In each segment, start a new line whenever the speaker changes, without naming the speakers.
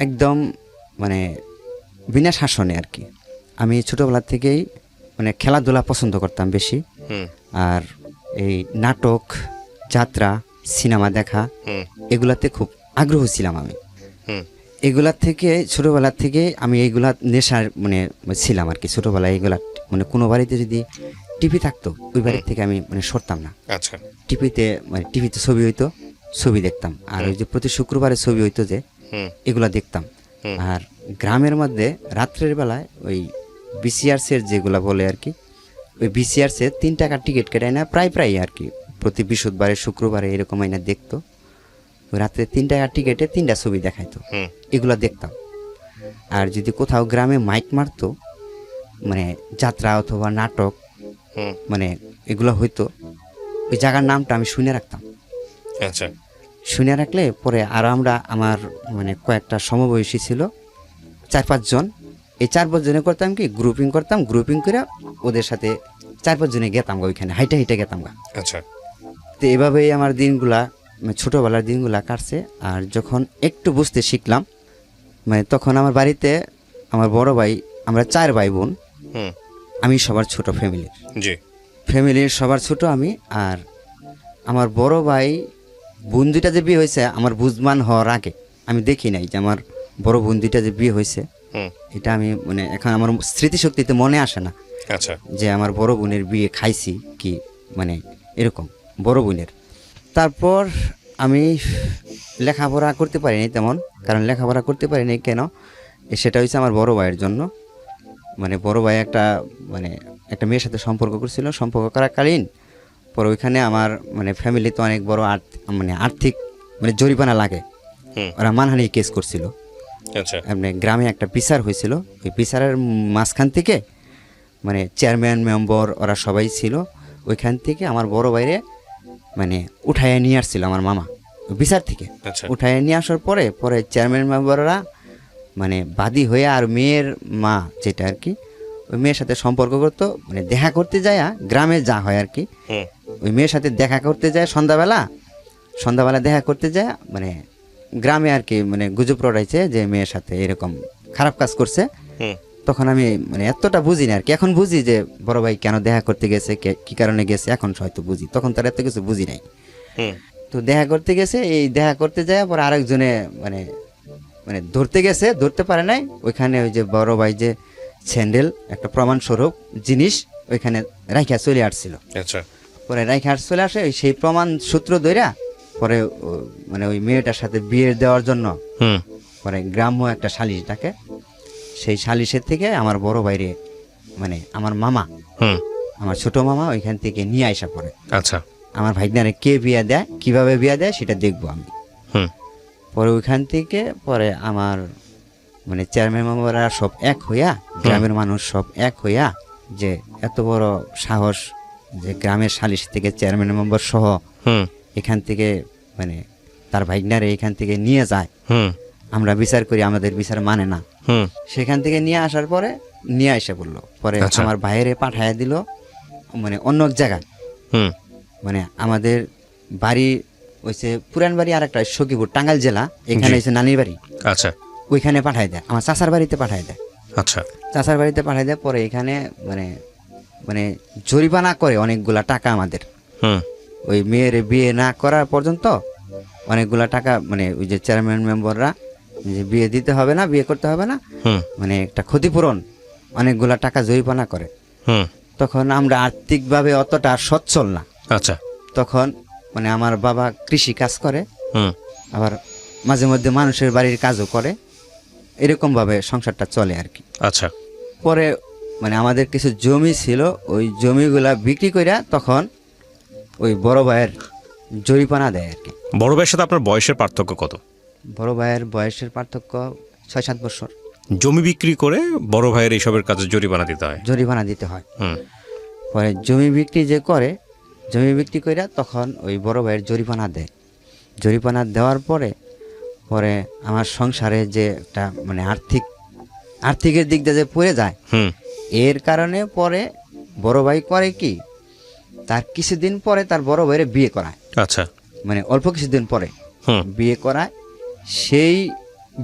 একদম মানে বিনা শাসনে আর কি। আমি ছোটোবেলা থেকেই মানে খেলাধুলা পছন্দ করতাম বেশি। আর এই নাটক, যাত্রা, সিনেমা দেখা এগুলাতে খুব আগ্রহ ছিলাম আমি। এগুলা থেকে ছোটোবেলা থেকে আমি এইগুলা নেশার মানে ছিলাম আর কি। ছোটোবেলায় এগুলা মানে কোনো বাড়িতে যদি টিভি থাকতো ওই বাড়ির থেকে আমি মানে সরতাম না।
আচ্ছা।
টিভিতে ছবি হইতো, ছবি দেখতাম। আর ওই যে প্রতি শুক্রবারে ছবি হইতো যে এগুলা দেখতাম। আর গ্রামের মধ্যে রাত্রের বেলায় ওই বিসিআরসের যেগুলা বলে আর কি, ওই বিসিআরসের 3 টাকার টিকিট কেটে না প্রায় আর কি প্রতি বৃহস্পতিবারে শুক্রবারে এরকম আইনা দেখতো। ওই রাত্রে 3 টাকার টিকিটে 3টা ছবি দেখাইতো, এগুলা দেখতাম। আর যদি কোথাও গ্রামে মাইক মারতো মানে যাত্রা অথবা নাটক মানে এগুলো হইতো, ওই জায়গার নামটা আমি শুনে রাখতাম।
আচ্ছা।
শুনে রাখলে পরে আর আমরা আমার মানে কয়েকটা সমবয়সী ছিল 4-5 জন, এই 4-5 জনে করতাম কি গ্রুপিং করতাম, গ্রুপিং করে ওদের সাথে 4-5 জনে গেতাম গা, ওইখানে হাইটে গেতাম গা।
আচ্ছা।
তো এভাবেই আমার দিনগুলা মানে ছোটোবেলার দিনগুলা কাটছে। আর যখন একটু বুঝতে শিখলাম মানে তখন আমার বাড়িতে আমার বড় ভাই, আমরা 4 ভাই বোন, আমি সবার ছোট ফ্যামিলির সবার ছোট আমি। আর আমার বড় ভাই বোন 2টা যে বিয়ে হয়েছে আমার বুঝমান হওয়ার আগে আমি দেখি নাই যে আমার বড় বোন 2টা যে বিয়ে হয়েছে। এটা আমি মানে এখন আমার স্মৃতিশক্তিতে মনে আসে না।
আচ্ছা।
যে আমার বড় বোনের বিয়ে খাইছি কি মানে এরকম বড় বোনের। তারপর আমি লেখাপড়া করতে পারিনি তেমন, কারণ লেখাপড়া করতে পারিনি কেন সেটা হয়েছে আমার বড় ভাইয়ের জন্য। মানে বড় ভাই একটা মেয়ের সাথে সম্পর্ক করছিল, সম্পর্ক করাকালীন পরে ওইখানে আমার মানে ফ্যামিলিতে অনেক বড় আর্থিক মানে জরিমানা লাগে, ওরা মানহানি কেস করছিল।
আচ্ছা।
মানে গ্রামে একটা বিচার হয়েছিল, ওই বিচারের মাঝখান থেকে মানে চেয়ারম্যান মেম্বার ওরা সবাই ছিল, ওইখান থেকে আমার বড় ভাইরে মানে উঠাইয়া নিয়ে আসছিল আমার মামা বিচার থেকে। উঠাইয়া নিয়ে আসার পরে চেয়ারম্যান মেম্বাররা মানে বাদী হয়ে আর মেয়ের মা যেটা আর কি ওই মেয়ের সাথে সম্পর্ক করতো, মানে দেখা করতে যায় গ্রামে যা হয় আর কি, ওই মেয়ের সাথে দেখা করতে যায় সন্ধ্যাবেলা দেখা করতে যায় মানে গ্রামে আর কি মানে গুজব রটাইছে যে মেয়ের সাথে এরকম খারাপ কাজ করছে। তখন আমি মানে এতটা বুঝি না আর কি, এখন বুঝি যে বড় ভাই কেন দেখা করতে গেছে, কি কারণে গেছে এখন হয়তো বুঝি, তখন তার এত কিছু বুঝি নাই। তো দেখা করতে গেছে, এই দেখা করতে যায় পরে আরেকজনে মানে মানে ধরতে পারে নাই। ওইখানে ওই যে বড় ভাই যে স্যান্ডেল একটা প্রমাণস্বরূপ জিনিস ওইখানে রাইখা চলে আসছিল। পরে রাইখা চলে আসে, সেই প্রমাণ সূত্র ধইরা পরে মানে ওই মেয়েটার সাথে বিয়ে দেওয়ার জন্য পরে গ্রাম্য একটা সালিশ ডাকে। সেই সালিশের থেকে আমার বড় ভাইরে মানে আমার মামা, আমার ছোট মামা ওইখান থেকে নিয়ে আসা পরে।
আচ্ছা।
আমার ভাইগনারে কে বিয়া দেয়, কিভাবে বিয়া দেয় সেটা দেখবো আমি। পরে ওইখান থেকে পরে আমার মানে চেয়ারম্যান মেম্বাররা সব এক হইয়া, গ্রামের মানুষ সব এক হইয়া যে এত বড় সাহস যে গ্রামের সালিশ থেকে চেয়ারম্যান মেম্বার সহ এখান থেকে মানে তার ভাইগনারে এখান থেকে নিয়ে যায়, আমরা বিচার করি, আমাদের বিচার মানে না। সেখান থেকে নিয়ে আসার পরে নিয়ে এসে বললো, পরে আমার ভাইয়েরে পাঠাইয়া দিল মানে অন্য এক জায়গায়। মানে আমাদের বাড়ি হইছে পুরান বাড়ি, আর একটা সখীপুর টাঙ্গাইল জেলা, এখানে হচ্ছে নানির বাড়ি।
আচ্ছা।
ওইখানে পাঠাই দেয়, আমার চাচার বাড়িতে পাঠাই দেয়।
আচ্ছা।
চাচার বাড়িতে পাঠাই দেয় পরে এখানে মানে মানে জরিমানা করে অনেকগুলা টাকা আমাদের। ওই মেয়ের বিয়ে না করার পর্যন্ত অনেকগুলা টাকা মানে ওই যে চেয়ারম্যান মেম্বাররা যে বিয়ে দিতে হবে না, বিয়ে করতে হবে না, মানে একটা ক্ষতিপূরণ অনেকগুলা টাকা জরিমানা করে। তখন আমরা আর্থিকভাবে অতটা সচ্ছল না।
আচ্ছা।
তখন মানে আমার বাবা কৃষি কাজ করে, আবার মাঝে মধ্যে মানুষের বাড়ির কাজও করে, এরকম ভাবে সংসারটা চলে আর কি।
আচ্ছা।
পরে মানে আমাদের কিছু জমি ছিল, ওই জমিগুলা বিক্রি করে তখন ওই বড় ভাইয়ের জরিমানা দেয় আর কি।
বড় ভাইয়ের সাথে আপনার বয়সের পার্থক্য কত?
বড় ভাইয়ের বয়সের পার্থক্য 6-7 বছর।
জমি বিক্রি করে বড় ভাইয়ের এইসবের কাজে জরিমানা দিতে হয়।
পরে জমি বিক্রি যে করে, জমি বিক্রি করে তখন ওই বড় ভাইয়ের জরিমানা দেয়। জরিমানা দেওয়ার পরে আমার সংসারে যে একটা মানে আর্থিকের দিক দিয়ে যে পড়ে যায়, এর কারণে পরে বড় ভাই করে কি তার কিছুদিন পরে তার বড় ভাইয়ের বিয়ে করায়।
আচ্ছা।
মানে অল্প কিছুদিন পরে বিয়ে করায়, সেই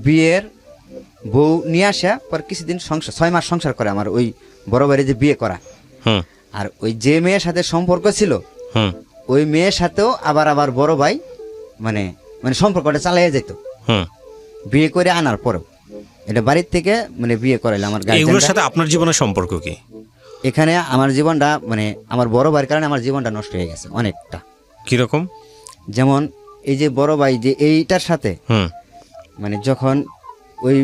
বিয়ের বউ নিয়ে আসা পর কিছুদিন সংসার 6 মাস সংসার করে আমার ওই বড় ভাইয়ের যে বিয়ে করা।
হুম
আর ওই যে মেয়ের সাথে সম্পর্ক ছিল
হুম
ওই মেয়ের সাথেও আবার বড় ভাই মানে মানে সম্পর্কটা চালিয়ে যেত
হুম
বিয়ে করে আনার পরেও। এটা বাড়ির থেকে মানে বিয়ে করাইলে আমার
এগুলোর
গার্জিয়ানরা।
সাথে আপনার জীবনের সম্পর্ক কি?
এখানে আমার জীবনটা মানে আমার বড় ভাইয়ের কারণে আমার জীবনটা নষ্ট হয়ে গেছে অনেকটা।
কিরকম?
যেমন এই যে বড় ভাই যে এইটার সাথে
হুম
মানে যখন ওই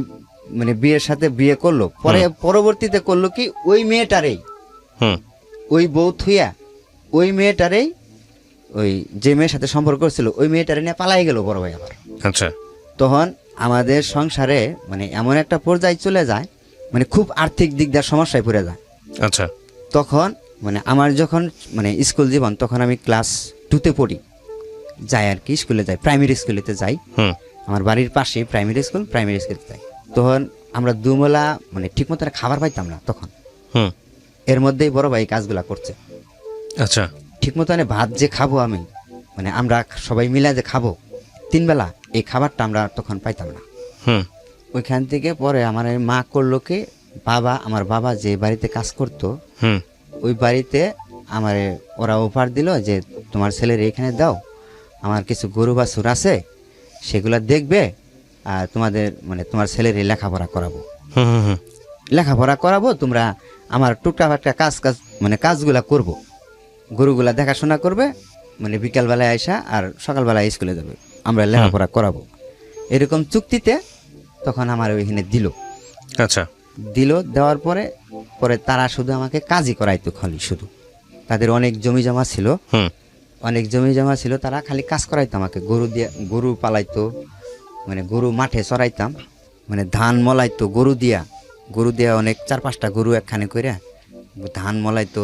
মানে বিয়ের সাথে বিয়ে করলো পরে পরবর্তীতে করলো কি ওই মেয়েটারেই
হুম
ওই বউ থুইয়া ওই মেয়েটারেই ওই যে মেয়ের সাথে সম্পর্ক ছিল ওই মেয়েটারে নিয়ে পালাই গেল বড় ভাই আবার।
আচ্ছা
তখন আমাদের সংসারে মানে এমন একটা পর্যায়ে চলে যায় মানে খুব আর্থিক দিক দিয়ে সমস্যায় পড়ে যায়।
আচ্ছা
তখন মানে আমার যখন মানে স্কুল জীবন তখন আমি ক্লাস 2তে পড়ি, যাই আর কি স্কুলে যাই, প্রাইমারি স্কুলেতে যাই।
হুম
আমার বাড়ির পাশে প্রাইমারি স্কুলে যাই। তখন আমরা দুবেলা মানে ঠিক মতো খাবার পাইতাম না তখন।
হুম
এর মধ্যেই বড় ভাই কাজগুলা করছে।
আচ্ছা
ঠিক মতো ভাত যে খাবো আমি মানে আমরা সবাই মিলে যে খাবো 3 বেলা এই খাবারটা আমরা তখন পাইতাম না।
হুম
ওইখান থেকে পরে আমার এই মা করলো কি আমার বাবা যে বাড়িতে কাজ করতো
হুম
ওই বাড়িতে আমার ওরা অফার দিল যে তোমার ছেলের এখানে দাও, আমার কিছু গরু বাছুর আছে সেগুলো দেখবে আর তোমাদের মানে তোমার ছেলের লেখাপড়া করাবো।
হুম হুম
লেখাপড়া করাবো, তোমরা আমার টুকটাক কাজ মানে কাজগুলা করব, গরুগুলা দেখাশোনা করবে, মানে বিকালবেলায় আইসা আর সকালবেলায় স্কুলে যাবে, আমরা লেখাপড়া করাবো। এরকম চুক্তিতে তখন আমার ওইখানে দিল।
আচ্ছা
দেওয়ার পরে পরে তারা শুধু আমাকে কাজই করাইতো খালি শুধু। তাদের অনেক জমি জমা ছিল,
হুম
তারা খালি কাজ করাইতো আমাকে। গরু পালাইতো, মানে গরু মাঠে চড়াইতাম, মানে ধান মলাইতো গরু দিয়া অনেক 4-5টা গরু একখানে করে ধান মলাইতো।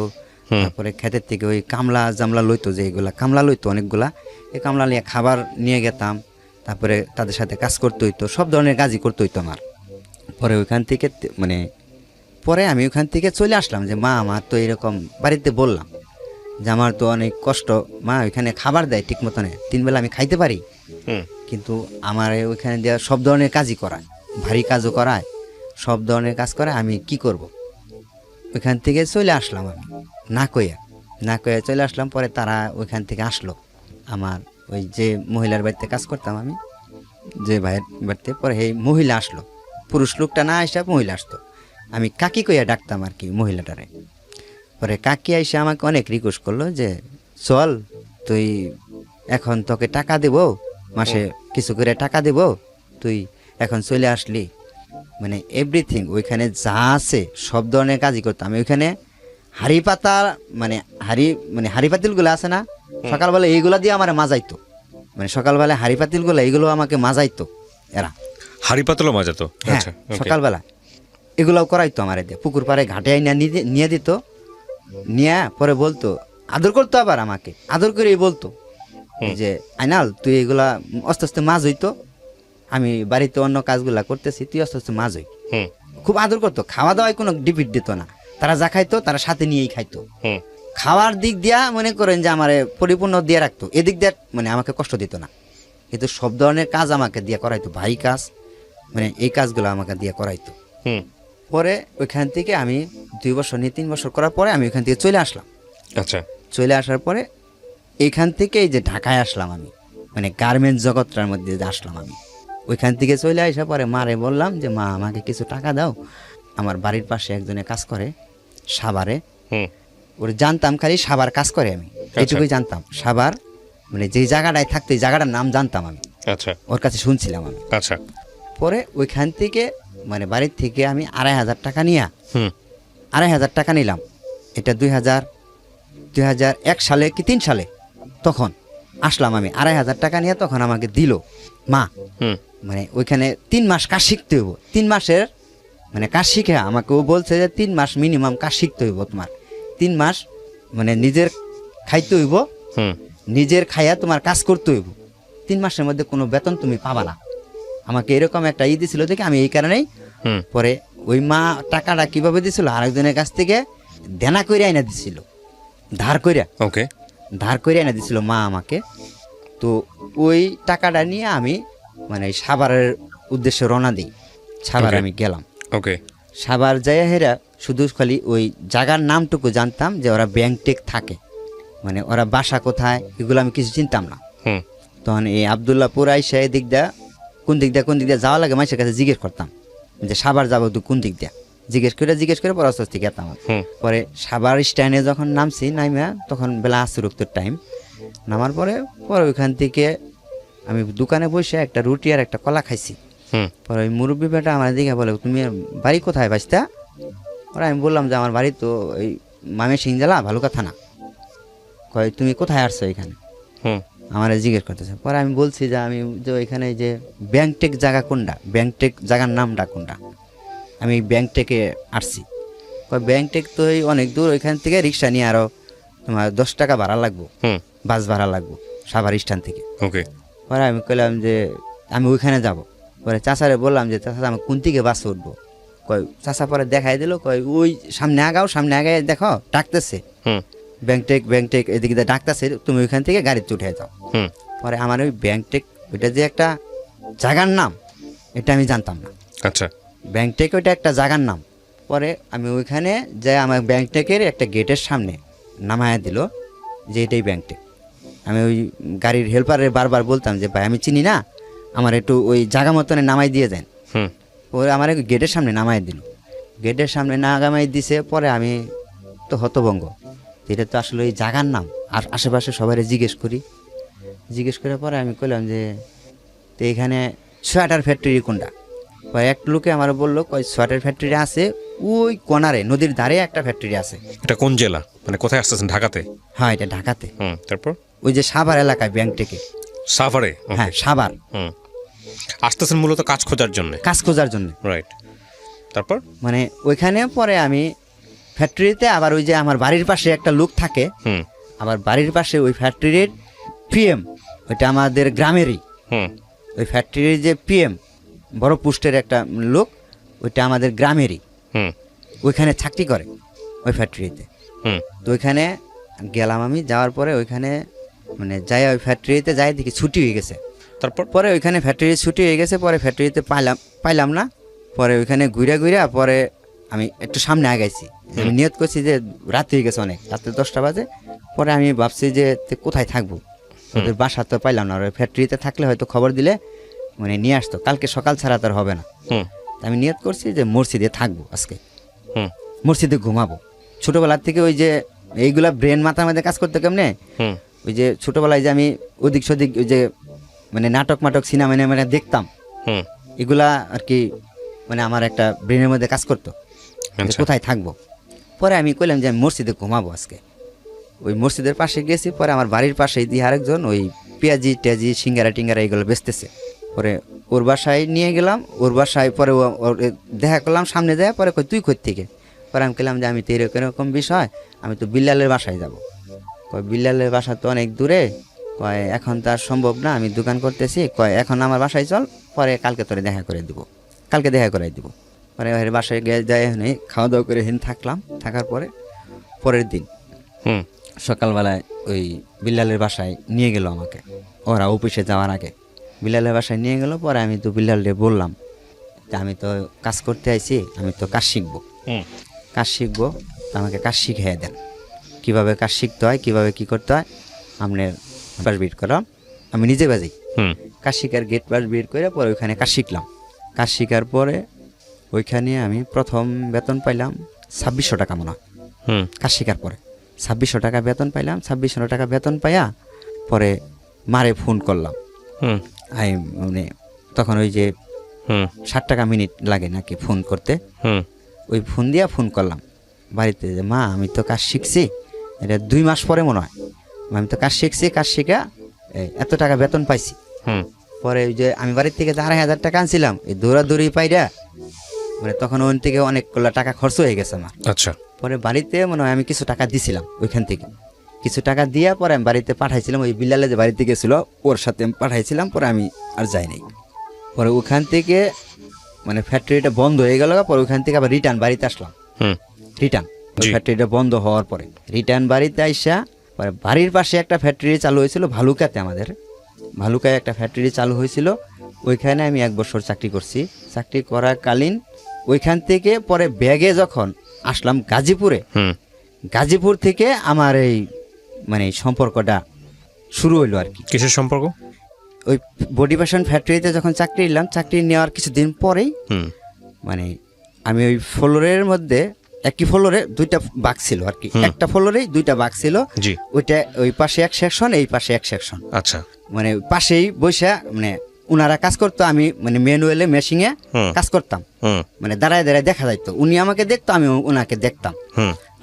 তারপরে ক্ষেতের থেকে ওই কামলা জামলা লইতো, যে এগুলা কামলা লইতো অনেকগুলা, এই কামলা নিয়ে খাবার নিয়ে গেতাম। তারপরে তাদের সাথে কাজ করতে হইতো, সব ধরনের কাজই করতে হইতো আমার। পরে ওইখান থেকে মানে পরে আমি ওইখান থেকে চলে আসলাম যে মা আমার তো এরকম বাড়িতে বললাম যে আমার তো অনেক কষ্ট, মা ওইখানে খাবার দেয় ঠিক মতনে 3 বেলা আমি খাইতে পারি,
হুম
কিন্তু আমার ওইখানে দেওয়া সব ধরনের কাজই করায়, ভারী কাজও করায়, সব ধরনের কাজ করে, আমি কি করব। ওইখান থেকে চলে আসলাম আমি না কইয়া চলে আসলাম। পরে তারা ওইখান থেকে আসলো, আমার ওই যে মহিলার বাড়িতে কাজ করতাম আমি, যে ভাইয়ের বাড়িতে, পরে এই মহিলা আসলো, পুরুষ লোকটা না আসা মহিলা আসতো, আমি কাকি কইয়া ডাকতাম আর কি মহিলাটারে। পরে কাকি আইসা আমাকে অনেক রিকোয়েস্ট করলো যে চল তুই এখন তোকে টাকা দেব, মাসে কিছু করে টাকা দেব, তুই এখন চলে আসলি, মানে এভরিথিং ওইখানে যা আছে সব ধরনের কাজই করতাম আমি। ওইখানে হাড়ি পাতা মানে হাড়ি পাতিলগুলো আছে না, সকালবেলা এইগুলা দিয়ে আমার মাজাইতো, মানে সকালবেলা হাড়ি পাতিলগুলো এইগুলো আমাকে মাজাইতো এরা,
হাড়ি পাতলও মাজাতো?
হ্যাঁ
আচ্ছা okay.
সকালবেলা এগুলাও করাইতো আমার, দিয়ে পুকুর পাড়ে ঘাটে আইনা নিয়ে দিত, নিয়ে পরে বলতো, আদর করতো, আবার আমাকে আদর করেই বলতো যে আইনাল তুই এগুলা আস্তে আস্তে মাছ হইতো, আমি বাড়িতে অন্য কাজগুলা করতেছি, তুই আস্তে আস্তে মাছ হই।
হুম
খুব আদর করতো, খাওয়া দাওয়ায় কোনো ডিপিট দিত না, তারা যা খাইতো তারা সাথে নিয়েই খাইতো।
হুম
খাওয়ার দিক দিয়া মনে করেন যে আমার পরিপূর্ণ দিয়ে রাখতো, এদিক দিয়ে মানে আমাকে কষ্ট দিত না, কিন্তু সব ধরনের কাজ আমাকে দিয়ে করাইতো, ভাই কাজ মানে এই কাজগুলো আমাকে দিয়ে করাইতো।
হুম
পরে ওইখান থেকে আমি 2 বছর নিয়ে 3 বছর করার পরে আমি ওইখান থেকে চলে আসলাম।
আচ্ছা
চলে আসার পরে এইখান থেকে এই যে ঢাকায় আসলাম আমি, মানে গার্মেন্টস জগৎটার মধ্যে যে আসলাম আমি, ওইখান থেকে চলে আসার পরে মারে বললাম যে মা আমাকে কিছু টাকা দাও, আমার বাড়ির পাশে একজনে কাজ করে সাভারে,
হুম
ওরে জানতাম খালি সাভার কাজ করে, আমি এইটুকুই জানতাম, সাভার মানে যেই জায়গাটায় থাকতো এই জায়গাটার নাম জানতাম আমি,
আচ্ছা
ওর কাছে শুনছিলাম আমি।
আচ্ছা
পরে ওইখান থেকে মানে বাড়ির থেকে আমি 2500 টাকা নিয়ে
হুম
2500 টাকা নিলাম, এটা 2001 সালে কি 3 সালে তখন আসলাম আমি 2500 টাকা নিয়ে, তখন আমাকে দিল মা,
হুম
মানে ওইখানে 3 মাস কাজ শিখতে হইব, 3 মাসের মানে কাজ শিখে আমাকে ও বলছে যে 3 মাস মিনিমাম কাজ শিখতে হইব তোমার, 3 মাস মানে নিজের খাইতে হইব,
হুম
নিজের খাইয়া তোমার কাজ করতে হইব, 3 মাসের মধ্যে কোনো বেতন তুমি পাবা না। আমাকে এরকম একটা দিছিল দেখে আমি এই কারণেই,
হুম
পরে ওই মা টাকাটা কিভাবে দিছিল, আরেকজনের কাছ থেকে দেনা করে আইনা দিছিল, ধার করে আইনা দিছিল মা আমাকে। তো ওই টাকাটা নিয়ে আমি মানে সাভারের উদ্দেশ্যে রওনা দিই। সাভার
Okay.
আমি গেলাম।
ওকে।
সাভার যাইয়া হেরা শুধু খালি ওই জায়গার নামটুকু জানতাম যে ওরা ব্যাংকটেক থাকে, মানে ওরা বাসা কোথায় এগুলো আমি কিছু চিনতাম না।
হুম
তখন এই আবদুল্লাহপুর আইসা এদিক দিয়া কোন দিক দিয়ে যাওয়া লাগে মানুষের কাছে জিজ্ঞেস করতাম যে সাভার যাবো তো কোন দিক দিয়া, জিজ্ঞেস করে পরে আস্তে আস্তে গেতাম।
হুম
পরে সাভার স্ট্যান্ডে যখন নামছি নাইমা তখন বেলা আসরুক্তর টাইম, নামার পরে পরে ওইখান থেকে আমি দোকানে বসে একটা রুটি আর একটা কলা খাইছি।
হুম
পরে ওই মুরব্বী বেটা আমার দিকে বলে, তুমি বাড়ি কোথায় বাঁচতা? ওরা আমি বললাম যে আমার বাড়ি তো এই ময়মনসিংহ জেলা ভালুকা থানা। কয় তুমি কোথায় আসছো এখানে?
হুম
আমার জিজ্ঞেস করতেছে। পরে আমি বলছি যে আমি যে এখানে যে ব্যাংকটেক জায়গা কোনটা, ব্যাংকটেক জায়গার নামটা কোনটা, আমি ব্যাংকটেকে আসছি। কয় ব্যাংকটেক তো এই অনেক দূর, ওইখান থেকে রিক্সা নিয়ে আরও তোমার 10 টাকা ভাড়া লাগবো,
হুম
বাস ভাড়া লাগবো সাভার স্ট্যান্ড থেকে।
ওকে।
পরে আমি কইলাম যে আমি ওইখানে যাব। পরে চাচারে বললাম যে চাচা আমি কোন থেকে বাসে উঠবো? কয় চাচা পরে দেখাই দিল, কয় ওই সামনে আগায় দেখো ডাকতেছে
হুম
ব্যাংকটেক এদিকে ডাকতেছে, তুমি ওইখান থেকে গাড়িতে উঠে যাও।
হুম
পরে আমার ওই ব্যাংকটেক ওইটা যে একটা জায়গার নাম এটা আমি জানতাম না।
আচ্ছা।
ব্যাংকটেক ওইটা একটা জায়গার নাম। পরে আমি ওইখানে যাই আমার ব্যাংকটেকের একটা গেটের সামনে নামায়া দিল যে এটাই ব্যাংকটেক। আমি ওই গাড়ির হেল্পারের বারবার বলতাম যে ভাই আমি চিনি না, আমার একটু ওই জায়গা মতনে নামাই দিয়ে দেন।
হুম
পরে আমার গেটের সামনে নামাই দিল, গেটের সামনে নামাই দিছে। পরে আমি তো হতভঙ্গ, এটা তো আসলে ওই জায়গার নাম। আর আশেপাশে সবাই জিজ্ঞেস করে পরে আমি কইলাম যে তো এখানে সোয়েটার ফ্যাক্টরি কোনটা? কয় এক লোকে আমার বললো কয় সোয়েটার ফ্যাক্টরি আছে ওই কোনারে, নদীর ধারে একটা ফ্যাক্টরি আছে।
এটা কোন জেলা, মানে কোথায় আসতেছেন? ঢাকাতে?
হ্যাঁ এটা ঢাকাতে।
হুম তারপর?
ওই যে সাভার এলাকায় ব্যাংকটেকে।
সাভারে?
হ্যাঁ সাভার।
হুম আসতেছেন মূলত কাজ খোঁজার জন্য?
কাজ খোঁজার জন্য।
রাইট। তারপর?
মানে ওইখানে পরে আমি ফ্যাক্টরিতে আবার ওই যে আমার বাড়ির পাশে একটা লোক থাকে,
হুম
আবার বাড়ির পাশে ওই ফ্যাক্টরির পিএম, ওইটা আমাদের গ্রামেরই।
হুম
ওই ফ্যাক্টরির যে পিএম বড় পোস্টের একটা লোক, ওইটা আমাদের গ্রামেরই,
হুম
ওইখানে চাকরি করে ওই ফ্যাক্টরিতে।
হুম
তো ওইখানে গেলাম আমি, যাওয়ার পরে ওইখানে মানে যাই ওই ফ্যাক্টরিতে যাই দেখি ছুটি হয়ে গেছে।
তারপর?
পরে ওইখানে ফ্যাক্টরি ছুটি হয়ে গেছে, পরে ফ্যাক্টরিতে পাইলাম না। পরে ওইখানে ঘুরা পরে আমি একটু সামনে আগাইছি, আমি নিয়ত করছি যে রাত হয়ে গেছে অনেক, রাত্রে 10টা বাজে। পরে আমি ভাবছি যে কোথায় থাকবো, ওদের বাসা তো পাইলাম না। ওই ফ্যাক্টরিতে থাকলে হয়তো খবর দিলে মানে নিয়ে আসতো, কালকে সকাল ছাড়া তো আর হবে না।
হুম
আমি নিয়ত করছি যে মসজিদে থাকবো আজকে,
হুম
মসজিদে ঘুমাবো। ছোটোবেলার থেকে ওই যে এইগুলা ব্রেন মাথার মধ্যে কাজ করতে কেমনে,
হুম
ওই যে ছোটোবেলায় যে আমি ওদিক সদিক ওই যে মানে নাটক সিনেমা মানে দেখতাম,
হুম
এগুলা আর কি মানে আমার একটা ব্রেনের মধ্যে কাজ করতো যে
আচ্ছা।
কোথায় থাকবো। পরে আমি কইলাম যে আমি মসজিদে ঘুমাবো আজকে। ওই মসজিদের পাশে গেছি, পরে আমার বাড়ির পাশেই দিয়ে আরেকজন ওই পেঁয়াজি টেয়াজি সিঙ্গারা টিঙ্গারা এগুলো বেচতেছে। পরে ওর বাসায় নিয়ে গেলাম, ওর বাসায় পরে ওর দেখা করলাম সামনে যায়। পরে কই তুই কই থেকে? পরে আমি কইলাম যে আমি তো এরকম বিষয়, আমি তো বিল্লালের বাসায় যাব। কয় বিল্লালের বাসা তো অনেক দূরে, কয় এখন তো আর সম্ভব না, আমি দোকান করতেছি, কয় এখন আমার বাসায় চল, পরে কালকে তোরে দেখা করে দিব, কালকে দেখা করাই দিব। পরে ওর বাসায় গিয়ে যাই খাওয়া দাওয়া করে থাকলাম। থাকার পরে পরের দিন
হুম
সকালবেলায় ওই বিল্লালের বাসায় নিয়ে গেল আমাকে, ওরা অফিসে যাওয়ার আগে বিল্লালের বাসায় নিয়ে গেল। পরে আমি তো বিল্লালরে বললাম যে আমি তো কাজ করতে আইছি, আমি তো কাজ শিখবো,
হুম
তো আমাকে কাজ শিখিয়ে দেন, কীভাবে কাজ শিখতে হয়, কীভাবে কী করতে হয়। আপনার পাস বের করলাম, আমি নিজে বাজি
হুম
কাজ শিখার গেট পাস বের করে পরে ওইখানে কাজ শিখলাম। কাজ শিখার পরে ওইখানে আমি প্রথম বেতন পাইলাম 2600 টাকা মনে হয়।
হুম
কাজ শেখার পরে 2600 টাকা বেতন পাইলাম। 2600 টাকা বেতন পাইয়া পরে মারে ফোন করলাম।
হুম
আমি মানে তখন ওই যে
হুম
60 টাকা মিনিট লাগে নাকি ফোন করতে,
হুম
ওই ফোন দিয়া ফোন করলাম বাড়িতে যে মা আমি তো কাজ শিখছি, এটা 2 মাস পরে মনে হয়, আমি তো কাজ শিখছি, কাজ শিখা এত টাকা বেতন পাইছি।
হুম
পরে ওই যে আমি বাড়ির থেকে 2,500 টাকা আনছিলাম, এই দৌড়াদৌড়ি পাইরা মানে তখন ওখান থেকে অনেকগুলো টাকা খরচ হয়ে গেছে আমার।
আচ্ছা।
পরে বাড়িতে মনে হয় আমি কিছু টাকা দিছিলাম, ওইখান থেকে কিছু টাকা দিয়া পরে আমি বাড়িতে পাঠাইছিলাম। ওই বিল্লালে যে বাড়িতে গেছিলো ওর সাথে আমি পাঠাইছিলাম, পরে আমি আর যাই নাই। পরে ওখান থেকে মানে ফ্যাক্টরিটা বন্ধ হয়ে গেল, পরে ওখান থেকে আবার রিটার্ন বাড়িতে আসলাম।
হুম
রিটার্ন
জি।
ফ্যাক্টরিটা বন্ধ হওয়ার পরে রিটার্ন বাড়িতে আইসা পরে বাড়ির পাশে একটা ফ্যাক্টরি চালু হয়েছিল ভালুকাতে, আমাদের ভালুকায় একটা ফ্যাক্টরি চালু হয়েছিল। ওইখানে আমি 1 বছর চাকরি করছি। চাকরি করাকালীন ওইখান থেকে পরে ব্যাগে যখন আসলাম গাজীপুরে, গাজীপুর থেকে আমার এই মানে সম্পর্কটা শুরু হইলো আর কি।
কিসের সম্পর্ক?
ওই বডি ফ্যাশন ফ্যাক্টরিতে যখন চাকরি নিলাম, চাকরি নেওয়ার কিছুদিন পরেই মানে আমি ওই ফ্লোরের মধ্যে একই ফ্লোরে 2টা বাক্স ছিল আর কি, একটা ফ্লোরেই 2টা বাক্স ছিল।
জি।
ওইটা ওই পাশে এক সেকশন, এই পাশে এক সেকশন।
আচ্ছা।
মানে পাশেই বসে মানে উনারা কাজ করতো, আমি মানে ম্যানুয়ালে মেশিনে কাজ করতাম। মানে দাঁড়ায় দাঁড়ায় দেখা যাইতো, উনি আমাকে দেখতো, আমি ওনাকে দেখতাম।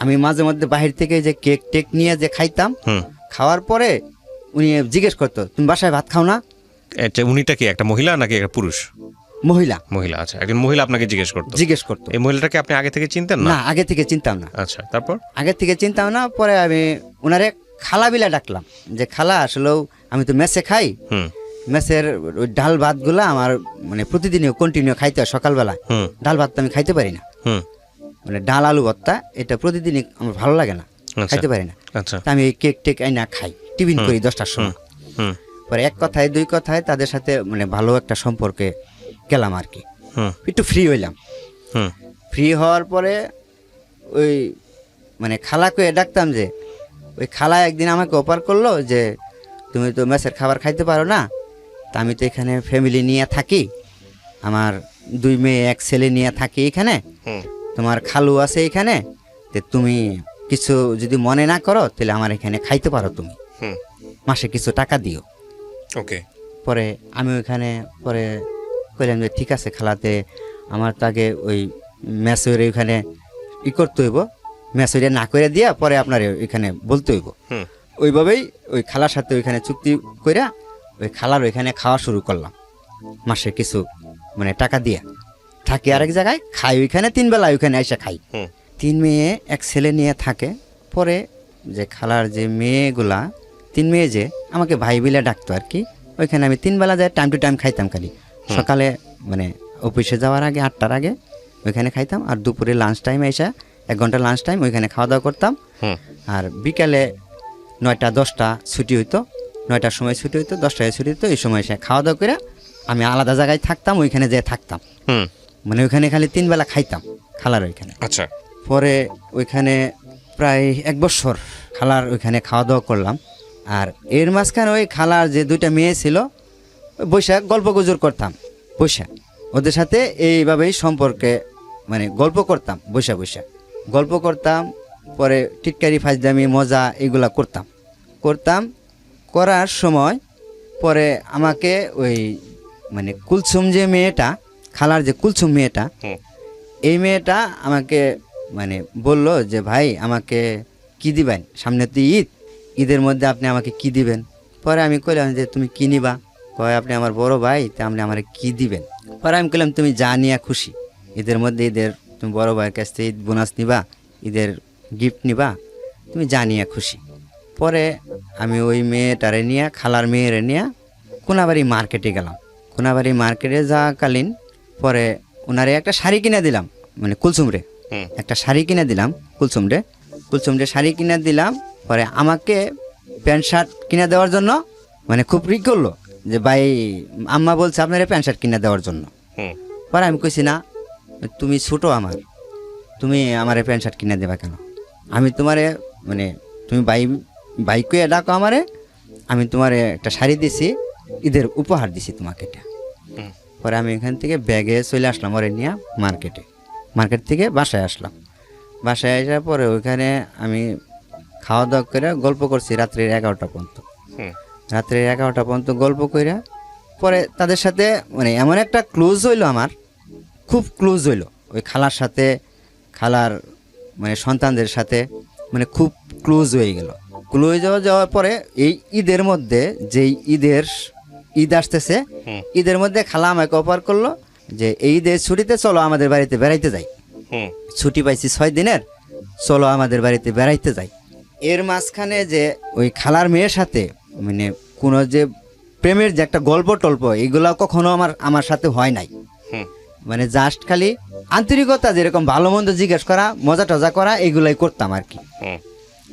আমি মাঝে মধ্যে বাহির থেকে যে কেক টেক নিয়ে যে খাইতাম, খাওয়ার পরে উনি জিজ্ঞেস করতো তুমি বাসায় ভাত খাও না?
উনিটা কি একটা মহিলা নাকি একটা পুরুষ?
মহিলা।
মহিলা, আচ্ছা। একজন মহিলা আপনাকে জিজ্ঞেস করতো। এই মহিলাটাকে আপনি আগে থেকে চিনতেন না?
না, আগে থেকে চিনতাম না।
আচ্ছা, তারপর? আগে
থেকে চিনতাম না। পরে আমি ওনারে খালা বিলা ডাকলাম, যে খালা আসলেও আমি তো মেসে খাই, মেসের ওই ডাল ভাতগুলা আমার মানে প্রতিদিনই কন্টিনিউ খাইতে হয়। সকালবেলায় ডাল ভাত তো আমি খাইতে পারি না, মানে ডাল আলু ভর্তা এটা প্রতিদিনই আমার ভালো লাগে না, খাইতে পারি না। তা আমি এই কেক টেক আইনা খাই, টিফিন করি 10টার সময়। পরে এক কথায় দুই কথায় তাদের সাথে মানে ভালো একটা সম্পর্কে গেলাম আর কি, একটু ফ্রি হইলাম। ফ্রি হওয়ার পরে ওই মানে খালাকে ডাকতাম, যে ওই খালা একদিন আমাকে অফার করলো যে তুমি তো মেসের খাবার খাইতে পারো না, তা আমি তো এখানে ফ্যামিলি নিয়ে থাকি, আমার 2 মেয়ে 1 ছেলে নিয়ে থাকি এখানে, তোমার খালু আছে এখানে, তো তুমি কিছু যদি মনে না করো তাহলে আমার এখানে খাইতে পারো, তুমি মাসে কিছু টাকা দিও।
ওকে।
পরে আমি ওইখানে পরে কইলাম যে ঠিক আছে খালাতে, আমার তো আগে ওই মেসের ওইখানে ই করতে হইব, মেসেরে না করে দিয়া পরে আপনার ওইখানে বলতে হইব। ওইভাবেই ওই খালার সাথে ওইখানে চুক্তি কইরা ওই খালার ওইখানে খাওয়া শুরু করলাম, মাসে কিছু মানে টাকা দিয়া থাকি আরেক জায়গায়, খাই ওইখানে 3 বেলা ওইখানে এসে খাই। 3 মেয়ে 1 ছেলে নিয়ে থাকে। পরে যে খালার যে মেয়েগুলা 3 মেয়ে যে আমাকে ভাই বিলে ডাকতো আর কি, ওইখানে আমি 3 বেলা যায় টাইম টু টাইম খাইতাম। খালি সকালে মানে অফিসে যাওয়ার আগে 8টার আগে ওইখানে খাইতাম, আর দুপুরে লাঞ্চ টাইমে এসে 1 ঘন্টা লাঞ্চ টাইম ওইখানে খাওয়া দাওয়া করতাম। আর বিকালে 9টা 10টা ছুটি হইতো, 9টার সময় ছুটি হইতো, 10টায় ছুটি হইতো, এই সময় এসে খাওয়া দাওয়া করে আমি আলাদা জায়গায় থাকতাম, ওইখানে যেয়ে থাকতাম। মানে ওইখানে খালি 3 বেলা খাইতাম খালার ওইখানে।
আচ্ছা।
পরে ওইখানে প্রায় 1 বছর খালার ওইখানে খাওয়া দাওয়া করলাম। আর এর মাঝখানে ওই খালার যে 2টা মেয়ে ছিল, বৈশা গল্প গুজর করতাম, বৈশা ওদের সাথে এইভাবেই সম্পর্কে মানে গল্প করতাম, বৈশা বৈশা গল্প করতাম। পরে টিটকারি ফাজদামি মজা এগুলা করতাম। করার সময় পরে আমাকে ওই মানে কুলসুম যে মেয়েটা, খালার যে কুলসুম মেয়েটা, এই মেয়েটা আমাকে মানে বলল যে ভাই আমাকে কি দিবেন, সামনে তো ঈদের মধ্যে আপনি আমাকে কি দিবেন? পরে আমি কইলাম যে তুমি কি নিবা? কয় আপনি আমার বড় ভাই, তা আপনি আমার কি দিবেন? পরে আমি কইলাম তুমি যা নিয়ে খুশি, ঈদের মধ্যে ঈদের তুমি বড় ভাইয়ের কাছ থেকে ঈদ বোনাস নিবা, ঈদের গিফট নিবা, তুমি যা নিয়ে খুশি। পরে আমি ওই মেয়েটারে নিয়ে, খালার মেয়েরে নিয়ে কোনাবাড়ি মার্কেটে গেলাম। কোনাবাড়ি মার্কেটে যাওয়াকালীন পরে ওনারে একটা শাড়ি কিনে দিলাম, মানে কুলসুমরে একটা শাড়ি কিনে দিলাম, কুলসুমরে শাড়ি কিনে দিলাম। পরে আমাকে প্যান্ট শার্ট কিনে দেওয়ার জন্য মানে খুব রিক করলো, যে ভাই আম্মা বলছে আপনার প্যান্ট শার্ট কিনে দেওয়ার জন্য। পরে আমি কইছি না, তুমি ছোটো আমার, তুমি আমার প্যান্ট শার্ট কিনে দেবা কেন? আমি তোমারে মানে তুমি ভাই কইয়া ডাকো আমারে, আমি তোমারে একটা শাড়ি দিছি, ঈদের উপহার দিছি তোমাকে এটা। পরে আমি এখান থেকে ব্যাগে চলে আসলাম ওরে নিয়ে মার্কেট থেকে বাসায় আসলাম। বাসায় আসার পরে ওইখানে আমি খাওয়া দাওয়া করে গল্প করছি রাত্রের 11টা পর্যন্ত। রাত্রের 11টা পর্যন্ত গল্প করে পরে তাদের সাথে মানে এমন একটা ক্লোজ হইলো, আমার খুব ক্লোজ হইলো ওই খালার সাথে, খালার মানে সন্তানদের সাথে মানে খুব ক্লোজ হয়ে গেল। ক্লোজ যাওয়ার পরে এই ঈদের মধ্যে যেই ঈদ আসতেছে, ঈদের মধ্যে খালা আমাকে অফার করলো যে এই ঈদের ছুটিতে চলো আমাদের বাড়িতে বেড়াইতে যাই। ছুটি পাইছি 6 দিনের, চলো আমাদের বাড়িতে বেড়াইতে যাই। এর মাঝখানে যে ওই খালার মেয়ের সাথে মানে কোনো যে প্রেমের যে একটা গল্প টল্প এগুলো কখনো আমার সাথে হয় নাই। মানে জাস্ট খালি আন্তরিকতা, যেরকম ভালো মন্দ জিজ্ঞেস করা, মজা টজা করা, এগুলাই করতাম আর কি।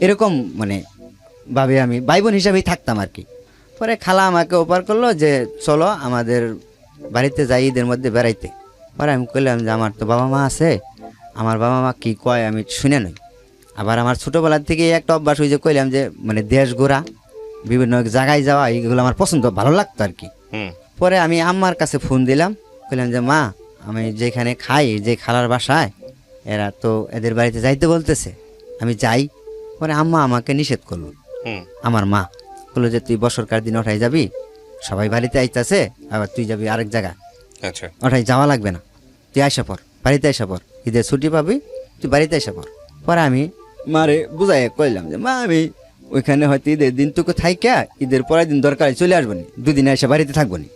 এরকম মানে ভাবে আমি ভাই বোন হিসাবেই থাকতাম আর কি। পরে খালা আমাকে অফার করলো যে চলো আমাদের বাড়িতে যাই ঈদের মধ্যে বেড়াইতে। পরে আমি কইলাম যে আমার তো বাবা মা আছে, আমার বাবা মা কী কয় আমি শুনে নই। আবার আমার ছোটোবেলার থেকে একটা অভ্যাস হয়েছে, কইলাম যে মানে দেশ ঘোরা, বিভিন্ন জায়গায় যাওয়া, এইগুলো আমার পছন্দ, ভালো লাগতো আর কি। পরে আমি আম্মার কাছে ফোন দিলাম, কইলাম যে মা, আমি যেখানে খাই, যে খালার বাসায়, এরা তো এদের বাড়িতে যাইতে বলতেছে, আমি যাই। পরে আম্মা আমাকে নিষেধ করলো, আমার মা বললো যে তুই বছরকার দিন ওঠাই যাবি, সবাই বাড়িতে আইতাছে, আবার তুই যাবি আরেক জায়গায়,
আচ্ছা
ওঠাই যাওয়া লাগবে না, তুই আইসা পর, বাড়িতে আইসা পর, ঈদের ছুটি পাবি, তুই বাড়িতে আইসা পর। পরে আমি মারে বুঝাই কইলাম যে মা, আমি ওইখানে হয়তো ঈদের দিন তোকে থাইকা ঈদের পরের দিন দরকারে চলে আসবো নি, দুদিন এসে বাড়িতে থাকবো নি।